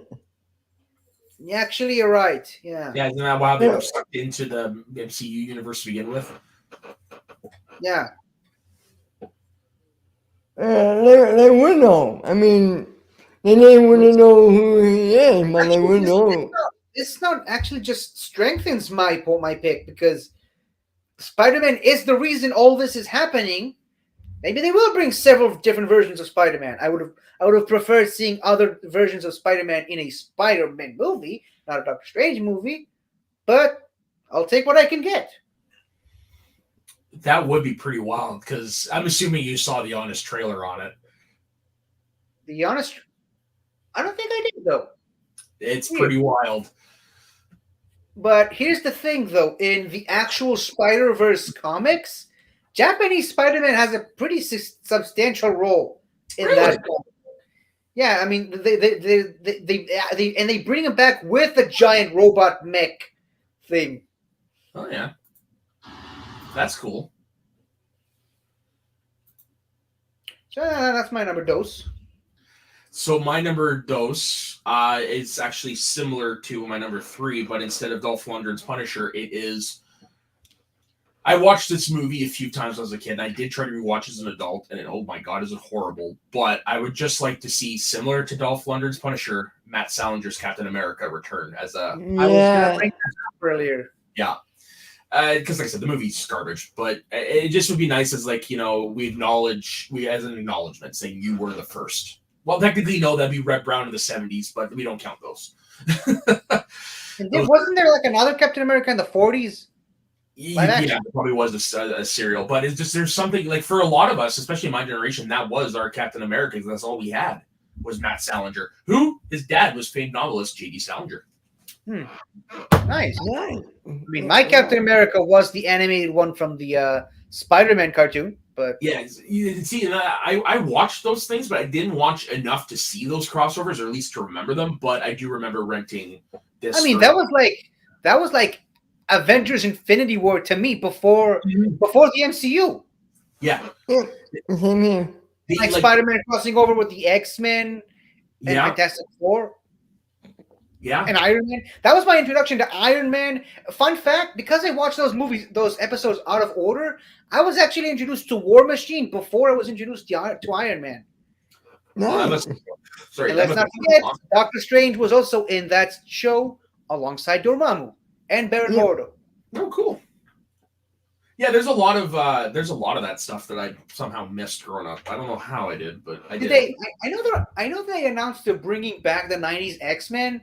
[SPEAKER 2] Actually, you're right. Yeah.
[SPEAKER 1] Yeah, isn't that why they were sucked into the MCU universe to begin with?
[SPEAKER 2] Yeah.
[SPEAKER 3] They would know. I mean, they wouldn't know who he is, but they would know.
[SPEAKER 2] This not actually just strengthens my pick, because Spider-Man is the reason all this is happening. Maybe they will bring several different versions of Spider-Man. I would have preferred seeing other versions of Spider-Man in a Spider-Man movie, not a Doctor Strange movie. But I'll take what I can get.
[SPEAKER 1] That would be pretty wild, because I'm assuming you saw the Honest trailer on it.
[SPEAKER 2] The Honest? I don't think I did, though.
[SPEAKER 1] It's pretty wild.
[SPEAKER 2] But here's the thing, though. In the actual Spider-Verse comics, Japanese Spider-Man has a pretty substantial role in that. Yeah, I mean they bring him back with the giant robot mech thing.
[SPEAKER 1] Oh yeah, that's cool.
[SPEAKER 2] So that's my number dose.
[SPEAKER 1] So my number dose is actually similar to my number 3, but instead of Dolph Lundgren's Punisher, it is. I watched this movie a few times as a kid, and I did try to rewatch as an adult, and oh my god, is it horrible. But I would just like to see, similar to Dolph Lundgren's Punisher, Matt Salinger's Captain America return as a...
[SPEAKER 2] I was gonna
[SPEAKER 3] Yeah.
[SPEAKER 2] bring that up earlier.
[SPEAKER 1] Yeah. Because like I said, the movie's garbage, but it just would be nice as like, we as an acknowledgement saying you were the first. Well, technically, no, that'd be Red Brown in the 70s, but we don't count those.
[SPEAKER 2] And wasn't there like another Captain America in the 40s?
[SPEAKER 1] Yeah, it probably was a serial, but it's just there's something like for a lot of us, especially my generation, that was our Captain America. That's all we had was Matt Salinger, who his dad was famed novelist J.D. Salinger.
[SPEAKER 2] Nice.
[SPEAKER 3] Nice.
[SPEAKER 2] I mean, my Captain America was the animated one from the Spider-Man cartoon, but
[SPEAKER 1] Yeah, you see, and I watched those things, but I didn't watch enough to see those crossovers, or at least to remember them. But I do remember renting this.
[SPEAKER 2] I mean, that was like Avengers Infinity War to me before the MCU.
[SPEAKER 1] Yeah.
[SPEAKER 3] Same here.
[SPEAKER 2] Like Spider-Man crossing over with the X-Men and
[SPEAKER 1] Yeah.
[SPEAKER 2] Fantastic Four.
[SPEAKER 1] Yeah.
[SPEAKER 2] And Iron Man. That was my introduction to Iron Man. Fun fact, because I watched those episodes out of order, I was actually introduced to War Machine before I was introduced to Iron Man.
[SPEAKER 3] Nice.
[SPEAKER 1] Sorry.
[SPEAKER 2] And let's not forget, Doctor Strange was also in that show alongside Dormammu and Baron Mordo.
[SPEAKER 1] Oh, cool. Yeah, there's a lot of that stuff that I somehow missed growing up. I don't know how I did, but I did.
[SPEAKER 2] I know they announced they're bringing back the 90s X-Men.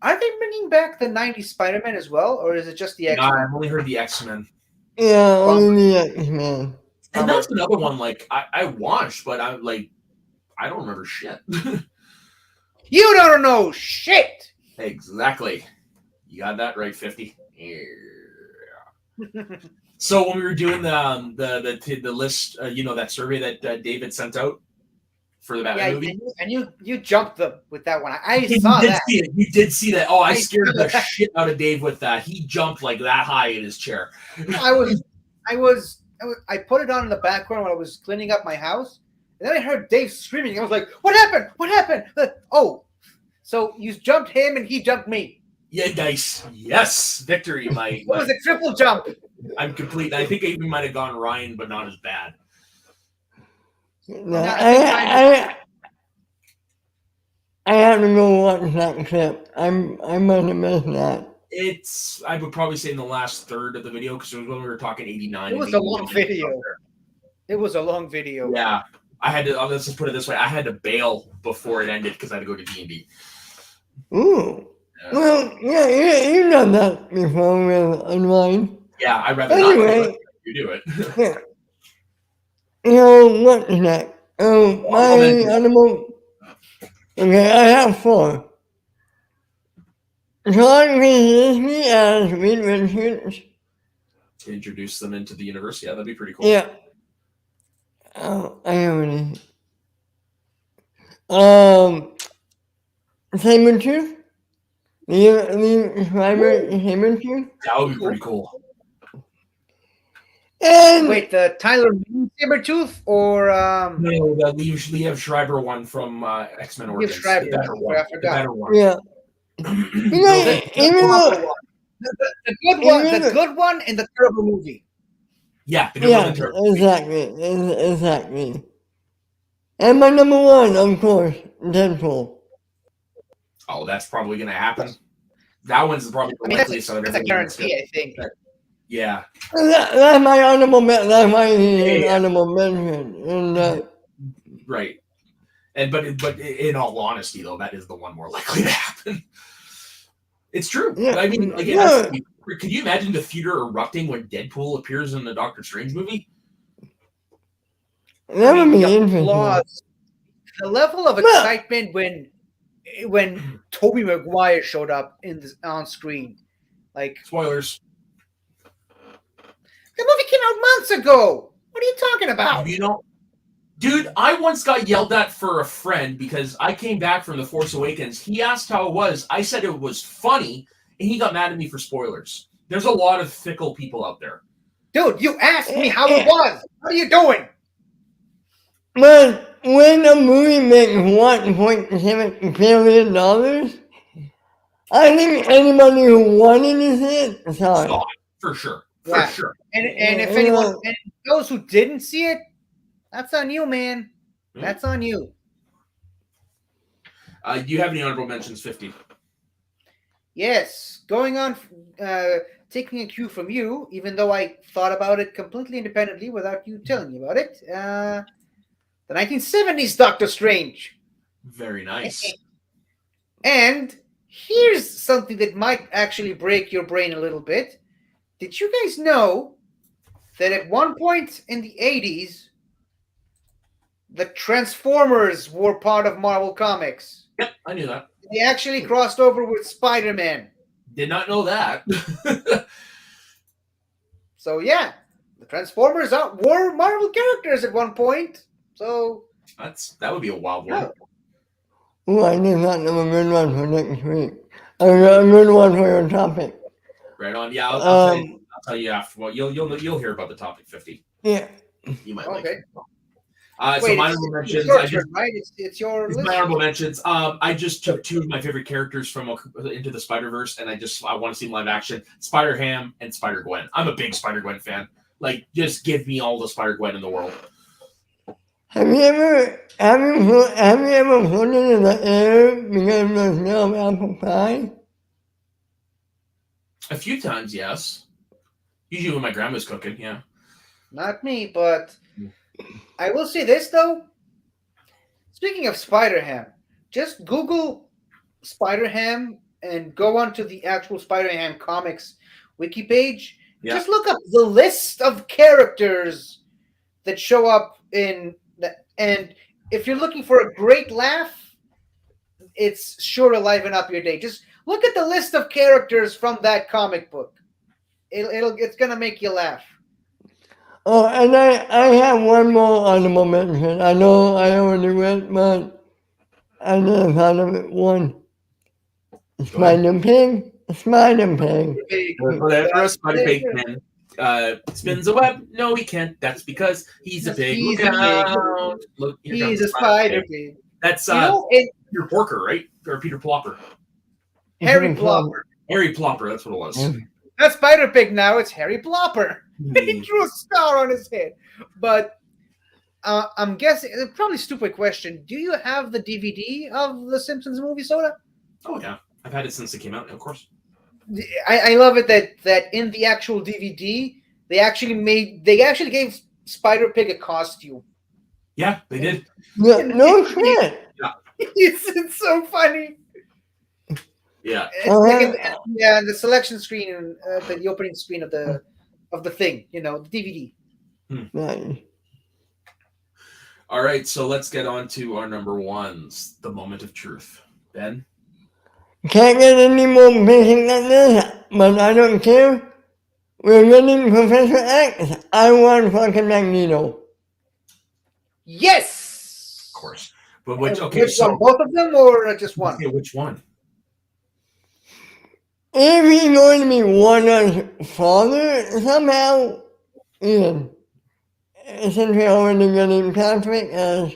[SPEAKER 2] Are they bringing back the 90s Spider-Man as well, or is it just the X-Men?
[SPEAKER 1] No, I've only heard the X-Men.
[SPEAKER 3] Yeah, only the X-Men.
[SPEAKER 1] And that's another one, like, I watched, but I don't remember shit.
[SPEAKER 2] You don't know shit!
[SPEAKER 1] Exactly. You got that right, 50. Yeah. So when we were doing the list, that survey that David sent out for the Batman movie.
[SPEAKER 2] And you jumped them with that one. I saw that.
[SPEAKER 1] You did see that. Oh, I scared the shit out of Dave with that. He jumped like that high in his chair.
[SPEAKER 2] I put it on in the background when I was cleaning up my house, and then I heard Dave screaming. I was like, "What happened? What happened?" Oh, so you jumped him and he jumped me.
[SPEAKER 1] Yeah, nice. Yes, victory.
[SPEAKER 2] It was a triple jump.
[SPEAKER 1] I'm complete. I think I even might have gone Ryan, but not as bad.
[SPEAKER 3] No, I have to go watch that clip. I must have missed that.
[SPEAKER 1] I would probably say in the last third of the video, because it was when we were talking 89.
[SPEAKER 2] It was a long video. It was a long video.
[SPEAKER 1] Yeah. I had to, let's just put it this way. I had to bail before it ended because I had to go to D&D.
[SPEAKER 3] Ooh. Yeah. Well, yeah, you've done that before with online.
[SPEAKER 1] Yeah, I'd rather
[SPEAKER 3] not
[SPEAKER 1] you do it.
[SPEAKER 3] Yeah. What is that? My animal. Okay, I have 4. John introduced me as Reed Richards.
[SPEAKER 1] To introduce them into the universe, yeah, that'd be pretty cool.
[SPEAKER 3] Yeah. Oh, I already. Sabretooth? The Survivor Sabretooth?
[SPEAKER 1] That would be pretty cool.
[SPEAKER 3] And
[SPEAKER 2] wait, the Tyler Sabretooth or
[SPEAKER 1] no, the Liev Schreiber one from X-Men Origins.
[SPEAKER 2] Schreiber,
[SPEAKER 1] the better one.
[SPEAKER 2] I forgot.
[SPEAKER 1] The better one.
[SPEAKER 3] Yeah.
[SPEAKER 2] The good one in the terrible movie.
[SPEAKER 1] Yeah, the good one in the terrible
[SPEAKER 3] movie. Exactly. And my number 1, of course, Deadpool.
[SPEAKER 1] Oh, that's probably going to happen. That one's probably the likeliest.
[SPEAKER 2] That's a guarantee, I think.
[SPEAKER 1] Yeah.
[SPEAKER 3] That's my honorable mention. That's my honorable mention. And,
[SPEAKER 1] right. But in all honesty, though, that is the one more likely to happen. It's true.
[SPEAKER 3] Yeah.
[SPEAKER 1] I mean, again, can you imagine the theater erupting when Deadpool appears in the Doctor Strange movie?
[SPEAKER 3] That would be interesting.
[SPEAKER 2] The level of excitement when Tobey Maguire showed up on screen, like
[SPEAKER 1] spoilers.
[SPEAKER 2] The movie came out months ago. What are you talking about?
[SPEAKER 1] Dude, I once got yelled at for a friend because I came back from The Force Awakens. He asked how it was. I said it was funny, and he got mad at me for spoilers. There's a lot of fickle people out there.
[SPEAKER 2] Dude, you asked me how it was. What are you doing?
[SPEAKER 3] But when a movie makes $1.7 billion, I think anybody who wanted to see it saw it.
[SPEAKER 1] Saw it, for sure. For
[SPEAKER 2] Yeah.
[SPEAKER 1] sure.
[SPEAKER 2] And if anyone, and those who didn't see it, that's on you, man. That's on you.
[SPEAKER 1] Do you have any honorable mentions, 50?
[SPEAKER 2] Yes. Going on, taking a cue from you, even though I thought about it completely independently without you telling me about it. The 1970s Doctor Strange.
[SPEAKER 1] Very nice.
[SPEAKER 2] And here's something that might actually break your brain a little bit. Did you guys know that at one point in the 80s, the Transformers were part of Marvel Comics?
[SPEAKER 1] Yep, I knew that.
[SPEAKER 2] They actually crossed over with Spider-Man.
[SPEAKER 1] Did not know that.
[SPEAKER 2] So yeah, the Transformers were Marvel characters at one point. So
[SPEAKER 1] that would be a wild one.
[SPEAKER 3] Oh, I did not know a good one for next week. A good one for your topic.
[SPEAKER 1] Right on. Yeah, I'll tell you after. Well, you'll hear about the topic, 50.
[SPEAKER 3] Yeah.
[SPEAKER 1] You might
[SPEAKER 2] okay.
[SPEAKER 1] like it. So my honorable mentions.
[SPEAKER 2] Right? It's your list.
[SPEAKER 1] My honorable mentions. I just took two of my favorite characters from Into the Spider-Verse, and I want to see them live action: Spider-Ham and Spider-Gwen. I'm a big Spider-Gwen fan. Like, just give me all the Spider-Gwen in the world.
[SPEAKER 3] Have you ever floated in the air because of the smell of apple pie?
[SPEAKER 1] A few times, yes. Usually when my grandma's cooking, yeah.
[SPEAKER 2] Not me, but I will say this though. Speaking of Spider-Ham, just Google Spider-Ham and go onto the actual Spider-Ham comics wiki page. Yeah. Just look up the list of characters that show up in the, and if you're looking for a great laugh, it's sure to liven up your day. Just look at the list of characters from that comic book. It's gonna make you laugh.
[SPEAKER 3] Oh, and I have one more honorable mention. I know I already went, but I never thought of it. One. Spider-Pig.
[SPEAKER 1] Whatever a Spider-Pig can. Spins a web. No, he can't. That's because he's a pig.
[SPEAKER 2] He's
[SPEAKER 1] Look
[SPEAKER 2] a
[SPEAKER 1] out.
[SPEAKER 2] pig.
[SPEAKER 1] Look,
[SPEAKER 2] he's a Spider-Pig.
[SPEAKER 1] That's Peter Porker, right? Or Peter Plopper.
[SPEAKER 2] Harry Plopper.
[SPEAKER 1] Harry Plopper, that's what it was.
[SPEAKER 2] That's Spider-Pig now. It's Harry Plopper. He drew a star on his head. But I'm guessing, probably a stupid question. Do you have the DVD of the Simpsons movie, Soda?
[SPEAKER 1] Oh, yeah. I've had it since it came out, of course.
[SPEAKER 2] I love it that in the actual DVD, they actually gave Spider-Pig a costume.
[SPEAKER 1] Yeah, they did.
[SPEAKER 3] No shit.
[SPEAKER 1] Yeah.
[SPEAKER 2] It's so funny.
[SPEAKER 1] Yeah.
[SPEAKER 2] It's the selection screen and the opening screen of the thing, the DVD.
[SPEAKER 3] Nice.
[SPEAKER 1] All right, so let's get on to our number ones, the moment of truth. Ben?
[SPEAKER 3] Can't get any more basic than this, but I don't care. We're getting Professor X. I want fucking Magneto.
[SPEAKER 2] Yes!
[SPEAKER 1] Of course. But which one?
[SPEAKER 2] Both of them or just one?
[SPEAKER 1] Okay, which one?
[SPEAKER 3] If he's going to be Warner's father, somehow, Ian, since we're already getting Patrick as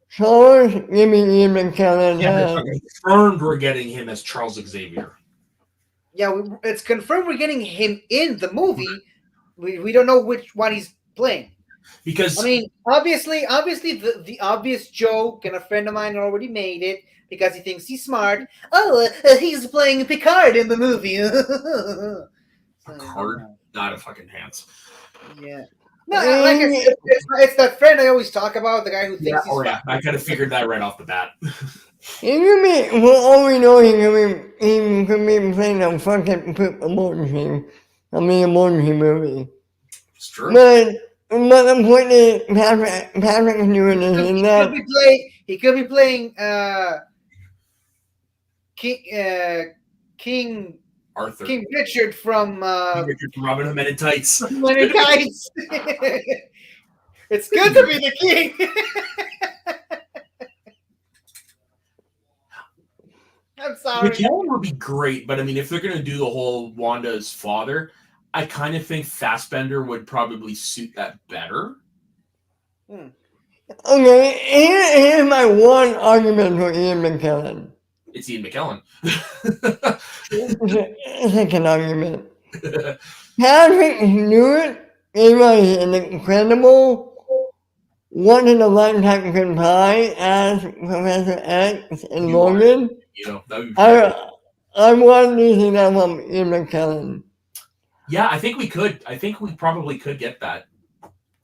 [SPEAKER 3] Charles, give me Ian McKellen.
[SPEAKER 1] Yeah, confirmed we're getting him as Charles Xavier.
[SPEAKER 2] Yeah, it's confirmed we're getting him in the movie. We don't know which one he's playing.
[SPEAKER 1] Because
[SPEAKER 2] I mean, obviously, the obvious joke, and a friend of mine already made it because he thinks he's smart. Oh, he's playing Picard in the movie.
[SPEAKER 1] Picard, not a fucking hands.
[SPEAKER 2] Yeah. No, like I said, it's that friend I always talk about, the guy who thinks he's smart.
[SPEAKER 1] Yeah, I kind of figured that right off the bat.
[SPEAKER 3] For all we know, he could be playing a fucking emoji. Emoji movie.
[SPEAKER 1] It's true.
[SPEAKER 3] But the point is, Patrick is doing this and that.
[SPEAKER 2] He could be playing King
[SPEAKER 1] Arthur.
[SPEAKER 2] King Richard from
[SPEAKER 1] Robin Hood Men in Tights.
[SPEAKER 2] Men in Tights. It's good to be the king. I'm sorry.
[SPEAKER 1] McKellen would be great, but I mean, if they're going to do the whole Wanda's father, I kind of think Fassbender would probably suit that better.
[SPEAKER 3] Okay, here's my one argument for Ian McKellen.
[SPEAKER 1] It's Ian McKellen.
[SPEAKER 3] Second argument. Patrick Stewart is an incredible once-in-a-lifetime reply as Professor X in
[SPEAKER 1] You are.
[SPEAKER 3] Logan.
[SPEAKER 1] You know, that would be
[SPEAKER 3] I want to see that from Ian McKellen.
[SPEAKER 1] yeah, I think we could. I think we probably could get that.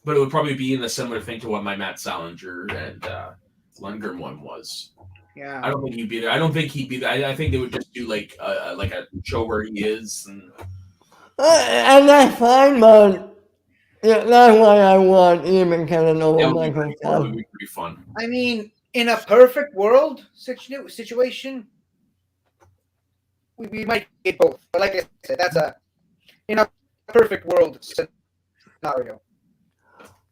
[SPEAKER 1] But it would probably be in a similar thing to what my Matt Salinger and Lundgren one was.
[SPEAKER 2] Yeah.
[SPEAKER 1] I don't think he'd be there. I don't think he'd be there. I think they would just do like a show where he is.
[SPEAKER 3] And that's fine, but yeah, that's why I want Ian McKellen over Michael
[SPEAKER 1] That would be pretty fun.
[SPEAKER 2] I mean, in a perfect world situation, we might get both. But like I said, that's in a perfect world scenario.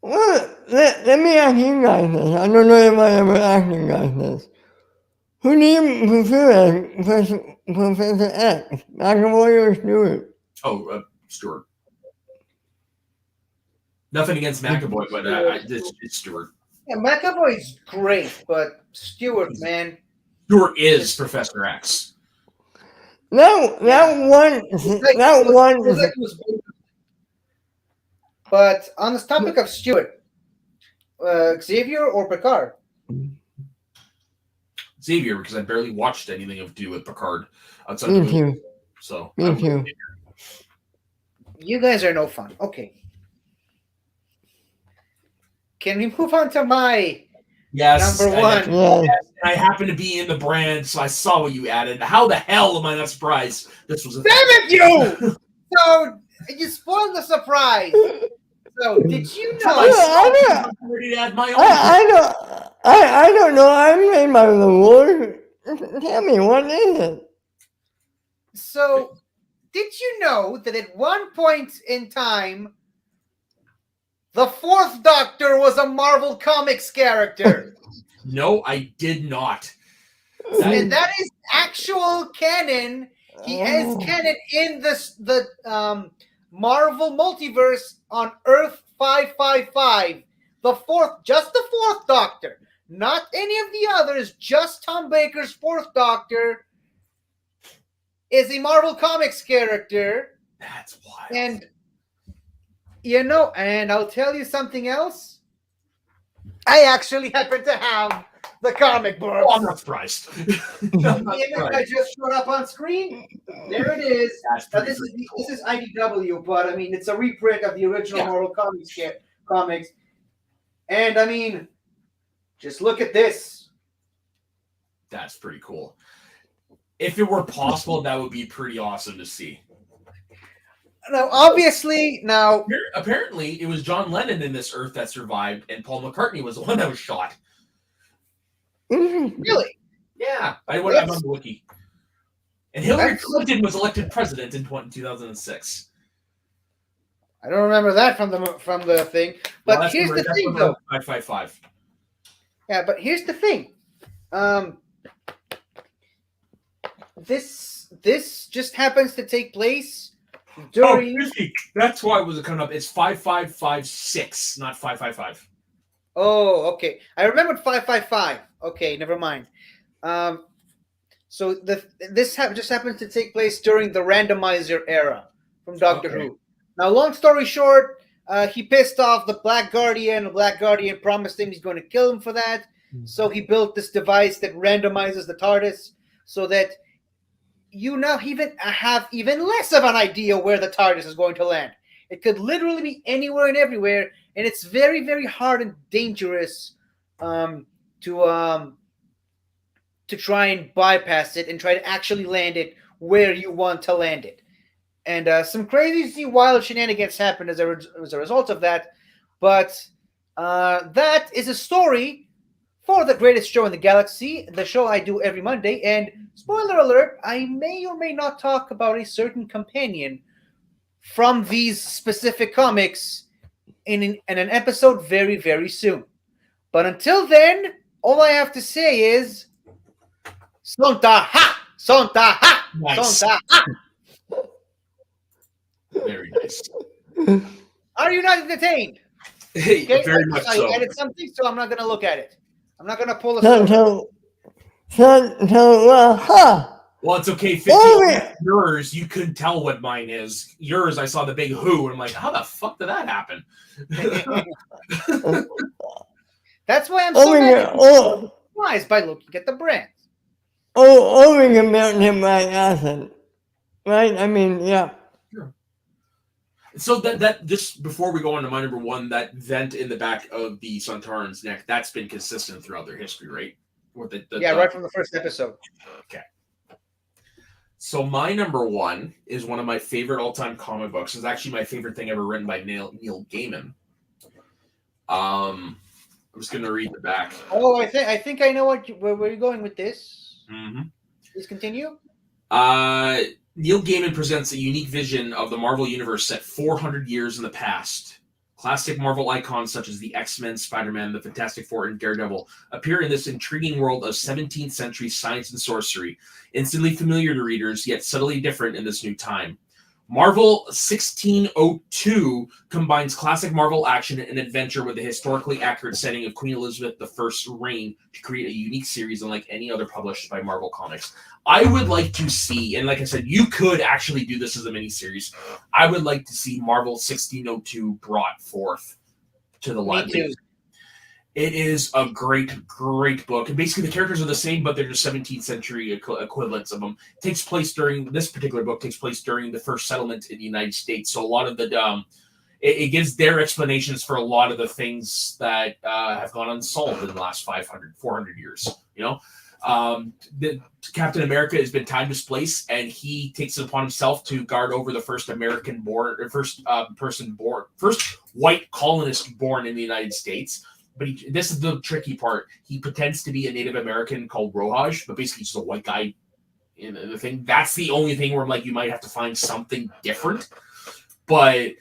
[SPEAKER 3] Well, let me ask you guys this. I don't know if I ever asked you guys this. Who do you prefer as Professor X, McAvoy or Stewart?
[SPEAKER 1] Oh, Stewart. Nothing against McAvoy, but it's Stewart.
[SPEAKER 2] Yeah, McAvoy's great, but Stewart, man.
[SPEAKER 1] Stewart is Professor X.
[SPEAKER 3] That one.
[SPEAKER 2] But on this topic of Stewart, Xavier or Picard?
[SPEAKER 1] Xavier, because I barely watched anything of do with Picard outside
[SPEAKER 3] Me
[SPEAKER 1] the movie.
[SPEAKER 3] too.
[SPEAKER 1] So
[SPEAKER 3] Me too.
[SPEAKER 2] You guys are no fun. Okay. Can we move on to my number one?
[SPEAKER 1] Yes, I happen to be in the brand, so I saw what you added. How the hell am I not surprised? This was
[SPEAKER 2] Damn it, you! So you spoiled the surprise. So did you know?
[SPEAKER 3] I don't know. I'm made by the rules. Tell me, what is it?
[SPEAKER 2] So did you know that at one point in time, the Fourth Doctor was a Marvel Comics character?
[SPEAKER 1] No, I did not.
[SPEAKER 2] And that is actual canon. He is canon in the Marvel multiverse on Earth 555. The Fourth Doctor, not any of the others. Just Tom Baker's Fourth Doctor is a Marvel Comics character.
[SPEAKER 1] That's wild.
[SPEAKER 2] And and I'll tell you something else. I actually happen to have the comic book.
[SPEAKER 1] Oh, I'm not surprised.
[SPEAKER 2] The image I just showed up on screen. There it is. Now, this is IDW, but I mean it's a reprint of the original Marvel comics. And I mean, just look at this.
[SPEAKER 1] That's pretty cool. If it were possible, that would be pretty awesome to see.
[SPEAKER 2] Now, obviously,
[SPEAKER 1] apparently, it was John Lennon in this Earth that survived, and Paul McCartney was the one that was shot.
[SPEAKER 2] Really?
[SPEAKER 1] Yeah, I'm on the wiki. And Hillary Clinton was elected president in 2006.
[SPEAKER 2] I don't remember that from the thing. But here's the thing, though.
[SPEAKER 1] 555.
[SPEAKER 2] Yeah, but here's the thing. This just happens to take place during.
[SPEAKER 1] That's why it was coming up. It's 5556, not 555.
[SPEAKER 2] Oh, okay. I remembered 555. Okay, never mind. So this just happens to take place during the randomizer era from Doctor Who. Now, long story short, he pissed off the Black Guardian. The Black Guardian promised him he's going to kill him for that. So he built this device that randomizes the TARDIS so that you now have even less of an idea where the TARDIS is going to land. It could literally be anywhere and everywhere, and it's very, very hard and dangerous to try and bypass it and try to actually land it where you want to land it. And some crazy, wild shenanigans happened as a result of that. But that is a story for the greatest show in the galaxy, the show I do every Monday. And spoiler alert, I may or may not talk about a certain companion from these specific comics in an episode very, very soon. But until then, all I have to say is Sonta ha! Sonta ha!
[SPEAKER 1] Nice.
[SPEAKER 2] Sonta ha!
[SPEAKER 1] Very nice.
[SPEAKER 2] Are you not entertained?
[SPEAKER 1] Hey,
[SPEAKER 2] Okay,
[SPEAKER 1] very much
[SPEAKER 2] I
[SPEAKER 1] so.
[SPEAKER 2] added something, so I'm not gonna look at it. I'm not gonna pull a
[SPEAKER 3] So,
[SPEAKER 2] story.
[SPEAKER 3] ha!
[SPEAKER 1] Well, it's okay. 50
[SPEAKER 3] Oh, yeah.
[SPEAKER 1] yours, you couldn't tell what mine is. Yours, I saw the big who, and I'm like, how the fuck did that happen?
[SPEAKER 2] That's why I'm
[SPEAKER 3] Oh,
[SPEAKER 2] so
[SPEAKER 3] yeah.
[SPEAKER 2] surprised by looking at the brands.
[SPEAKER 3] We can melt him by acid. Right? I mean, yeah.
[SPEAKER 1] So that just before we go on to my number one, that vent in the back of the Sontaran's neck, that's been consistent throughout their history, right? Or
[SPEAKER 2] Right from the first episode.
[SPEAKER 1] Okay. So my number one is one of my favorite all-time comic books. It's actually my favorite thing ever written by Neil Gaiman. I'm just gonna read the back.
[SPEAKER 2] Oh, I think I know where you're going with this.
[SPEAKER 1] Mm-hmm.
[SPEAKER 2] Please continue.
[SPEAKER 1] Neil Gaiman presents a unique vision of the Marvel Universe set 400 years in the past. Classic Marvel icons such as the X-Men, Spider-Man, the Fantastic Four, and Daredevil appear in this intriguing world of 17th century science and sorcery, instantly familiar to readers, yet subtly different in this new time. Marvel 1602 combines classic Marvel action and adventure with the historically accurate setting of Queen Elizabeth I's reign to create a unique series unlike any other published by Marvel Comics. I would like to see, and like I said, you could actually do this as a miniseries. I would like to see Marvel 1602 brought forth to the live.
[SPEAKER 2] Me too.
[SPEAKER 1] It is a great, great book. And basically, the characters are the same, but they're just 17th century equivalents of them. Takes place during this particular book takes place during the first settlement in the United States. So a lot of the it gives their explanations for a lot of the things that have gone unsolved in the last 400 years. You know, the Captain America has been time displaced, and he takes it upon himself to guard over the first first white colonist born in the United States. But this is the tricky part. He pretends to be a Native American called Rojaj, but basically just a white guy in the thing. That's the only thing where I'm like, you might have to find something different. But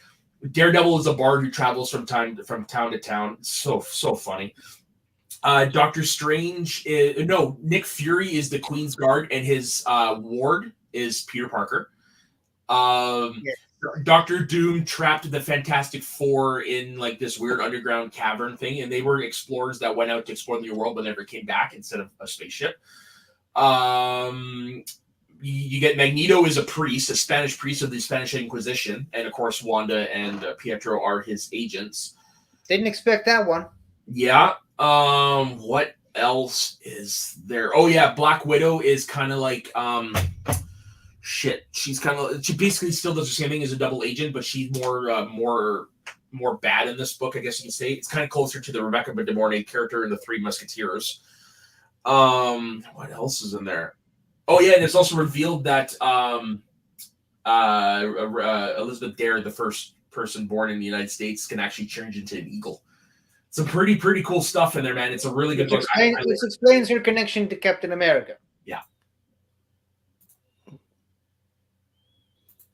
[SPEAKER 1] Daredevil is a bard who travels from town to town. So funny. Doctor Strange Nick Fury is the Queen's Guard, and his ward is Peter Parker.
[SPEAKER 2] Yes.
[SPEAKER 1] Doctor Doom trapped the Fantastic Four in like this weird underground cavern thing, and they were explorers that went out to explore the new world but never came back instead of a spaceship. You get Magneto is a priest, a Spanish priest of the Spanish Inquisition, and of course Wanda and Pietro are his agents.
[SPEAKER 2] Didn't expect that one.
[SPEAKER 1] Yeah. What else is there? Oh yeah, Black Widow is kind of like she basically still does the same thing as a double agent, but she's more bad in this book, I guess you can say. It's kind of closer to the Rebecca de Mornay character in the Three Musketeers. What else is in there? Oh yeah, and it's also revealed that Elizabeth Dare, the first person born in the United States, can actually change into an eagle. Some pretty cool stuff in there, man. It's a really good book.
[SPEAKER 2] This explains her connection to Captain America.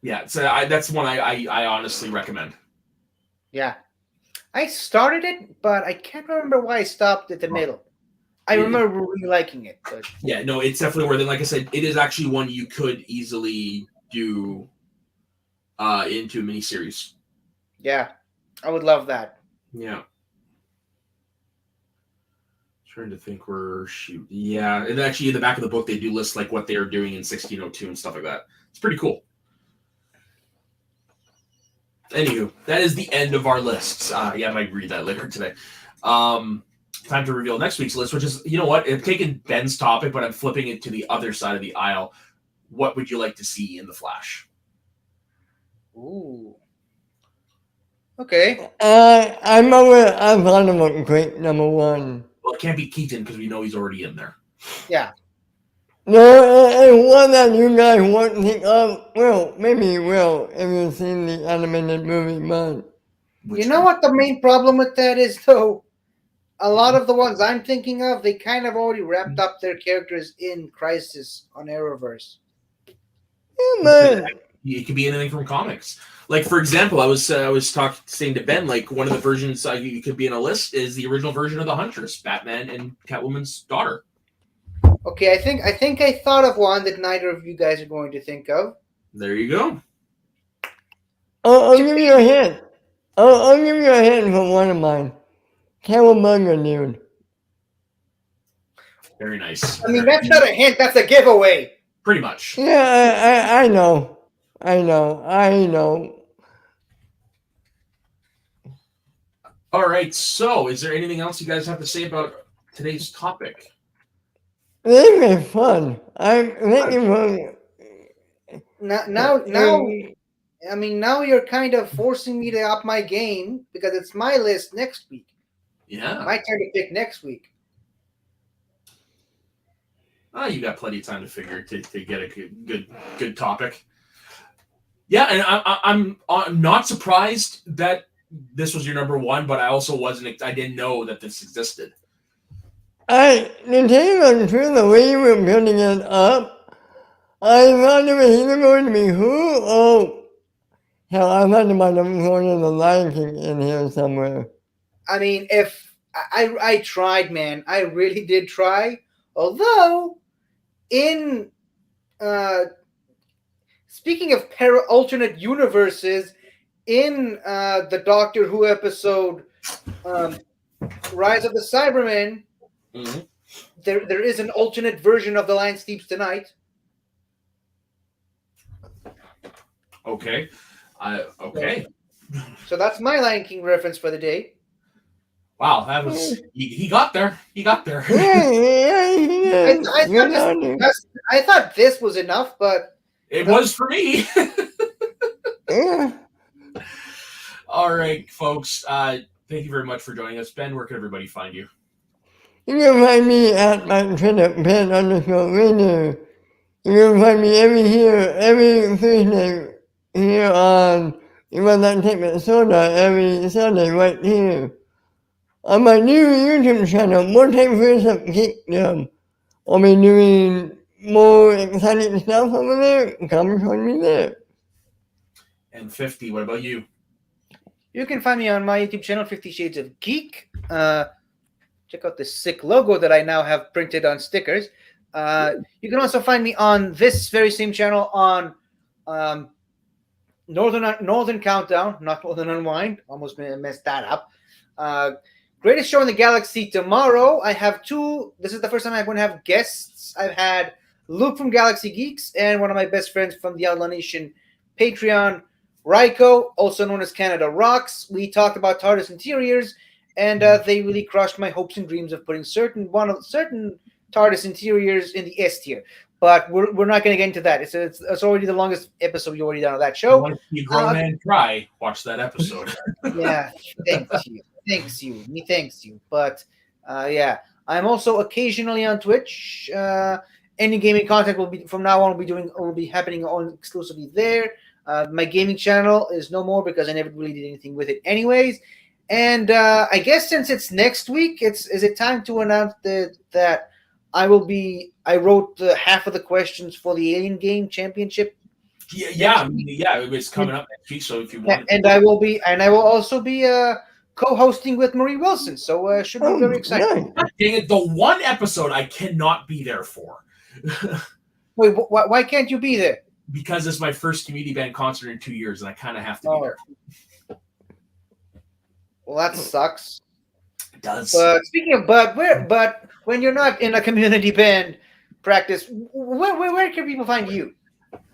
[SPEAKER 1] Yeah, so that's one I honestly recommend.
[SPEAKER 2] Yeah. I started it, but I can't remember why I stopped at the middle. I remember really liking it. But...
[SPEAKER 1] Yeah, no, it's definitely worth it. Like I said, it is actually one you could easily do into a miniseries.
[SPEAKER 2] Yeah, I would love that.
[SPEAKER 1] Yeah. Trying to think Yeah, and actually in the back of the book, they do list like what they are doing in 1602 and stuff like that. It's pretty cool. Anywho, that is the end of our lists. I might read that later today. Time to reveal next week's list, which is, you know what? I've taken Ben's topic, but I'm flipping it to the other side of the aisle. What would you like to see in The Flash?
[SPEAKER 2] Ooh. Okay.
[SPEAKER 3] I'm thought of a great number one.
[SPEAKER 1] Well, it can't be Keaton because we know he's already in there.
[SPEAKER 2] Yeah.
[SPEAKER 3] No, and one that you guys won't think of, well, maybe you will if you've seen the animated movie, but...
[SPEAKER 2] You know what the main problem with that is, though? A lot of the ones I'm thinking of, they kind of already wrapped up their characters in Crisis on Arrowverse.
[SPEAKER 3] Yeah, man.
[SPEAKER 1] it could be anything from comics. Like, for example, I was saying to Ben, like, one of the versions you could be in a list is the original version of the Huntress, Batman and Catwoman's daughter.
[SPEAKER 2] Okay, I think I thought of one that neither of you guys are going to think of.
[SPEAKER 1] There you go.
[SPEAKER 3] I'll give you a hint. I'll give you a hint from one of mine. Cowabunga dude.
[SPEAKER 1] Very nice.
[SPEAKER 2] I mean, that's not a hint, that's a giveaway.
[SPEAKER 1] Pretty much.
[SPEAKER 3] Yeah, I know. I know.
[SPEAKER 1] All right. So, is there anything else you guys have to say about today's topic?
[SPEAKER 3] This is fun. I'm thinking for
[SPEAKER 2] Now, I mean, now you're kind of forcing me to up my game because it's my list next week.
[SPEAKER 1] Yeah.
[SPEAKER 2] My turn to pick next week.
[SPEAKER 1] You got plenty of time to figure to get a good topic. Yeah, and I'm not surprised that this was your number one, but I also wasn't. I didn't know that this existed.
[SPEAKER 3] to tell you the truth, the way you were building it up, I thought it was either going to be who? Oh, hell, I thought it might have thrown in the Lion King in here somewhere.
[SPEAKER 2] I mean, if I tried, man, I really did try. Although, in speaking of alternate universes, in the Doctor Who episode Rise of the Cybermen, there is an alternate version of The Lion Sleeps Tonight.
[SPEAKER 1] Okay. Okay.
[SPEAKER 2] So that's my Lion King reference for the day.
[SPEAKER 1] Wow, that was he got there. He got there.
[SPEAKER 2] I thought this was enough, but
[SPEAKER 1] it was for me.
[SPEAKER 3] Yeah.
[SPEAKER 1] All right, folks. Thank you very much for joining us. Ben, where can everybody find you?
[SPEAKER 3] You can find me at my Twitter, Ben_Rainer. You can find me every Thursday here on Even That Take Soda every Sunday right here. On my new YouTube channel, More Time for Some Kingdom. I'll be doing more exciting stuff over there. Come join me there.
[SPEAKER 1] And 50, what about you?
[SPEAKER 2] you can find me on my YouTube channel, 50 Shades of Geek. Check out this sick logo that I now have printed on stickers. You can also find me on this very same channel on Northern Countdown, not Northern Unwind. Almost messed that up. Greatest Show in the Galaxy tomorrow. I have two. This is the first time I'm going to have guests. I've had Luke from Galaxy Geeks and one of my best friends from the Outlaw Nation Patreon, Raiko, also known as Canada Rocks. We talked about TARDIS interiors, and they really crushed my hopes and dreams of putting certain TARDIS interiors in the S tier. But we're not going to get into that. It's already the longest episode you already done on that show.
[SPEAKER 1] You want to see a grown man cry? Watch that episode.
[SPEAKER 2] Yeah, thanks you. But yeah, I'm also occasionally on Twitch. Any gaming content will be from now on will be happening on exclusively there. My gaming channel is no more because I never really did anything with it, anyways. And I guess since it's next week, is it time to announce that I wrote half of the questions for the Alien Game Championship.
[SPEAKER 1] Yeah, it's coming up next week. So if you want,
[SPEAKER 2] and I will also be co-hosting with Marie Wilson. So it should be very exciting.
[SPEAKER 1] Dang it, the one episode I cannot be there for.
[SPEAKER 2] Wait, why can't you be there?
[SPEAKER 1] Because it's my first community band concert in 2 years, and I kind of have to be there.
[SPEAKER 2] Well, that sucks.
[SPEAKER 1] It does.
[SPEAKER 2] But speaking of but when you're not in a community band practice, where can people find you?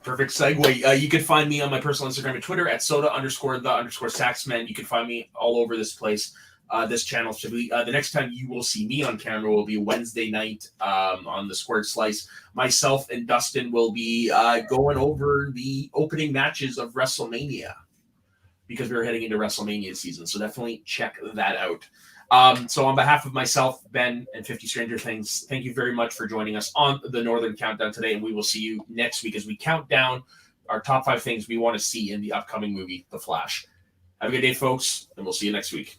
[SPEAKER 1] Perfect segue. You can find me on my personal Instagram and Twitter at soda_the_saxman. You can find me all over this place. This channel should be the next time you will see me on camera will be Wednesday night on the Squared Slice. Myself and Dustin will be going over the opening matches of WrestleMania because we're heading into WrestleMania season. So definitely check that out. So on behalf of myself, Ben, and 50 Stranger Things, thank you very much for joining us on the Northern Countdown today, and we will see you next week as we count down our top 5 things we want to see in the upcoming movie, The Flash. Have a good day, folks, and we'll see you next week.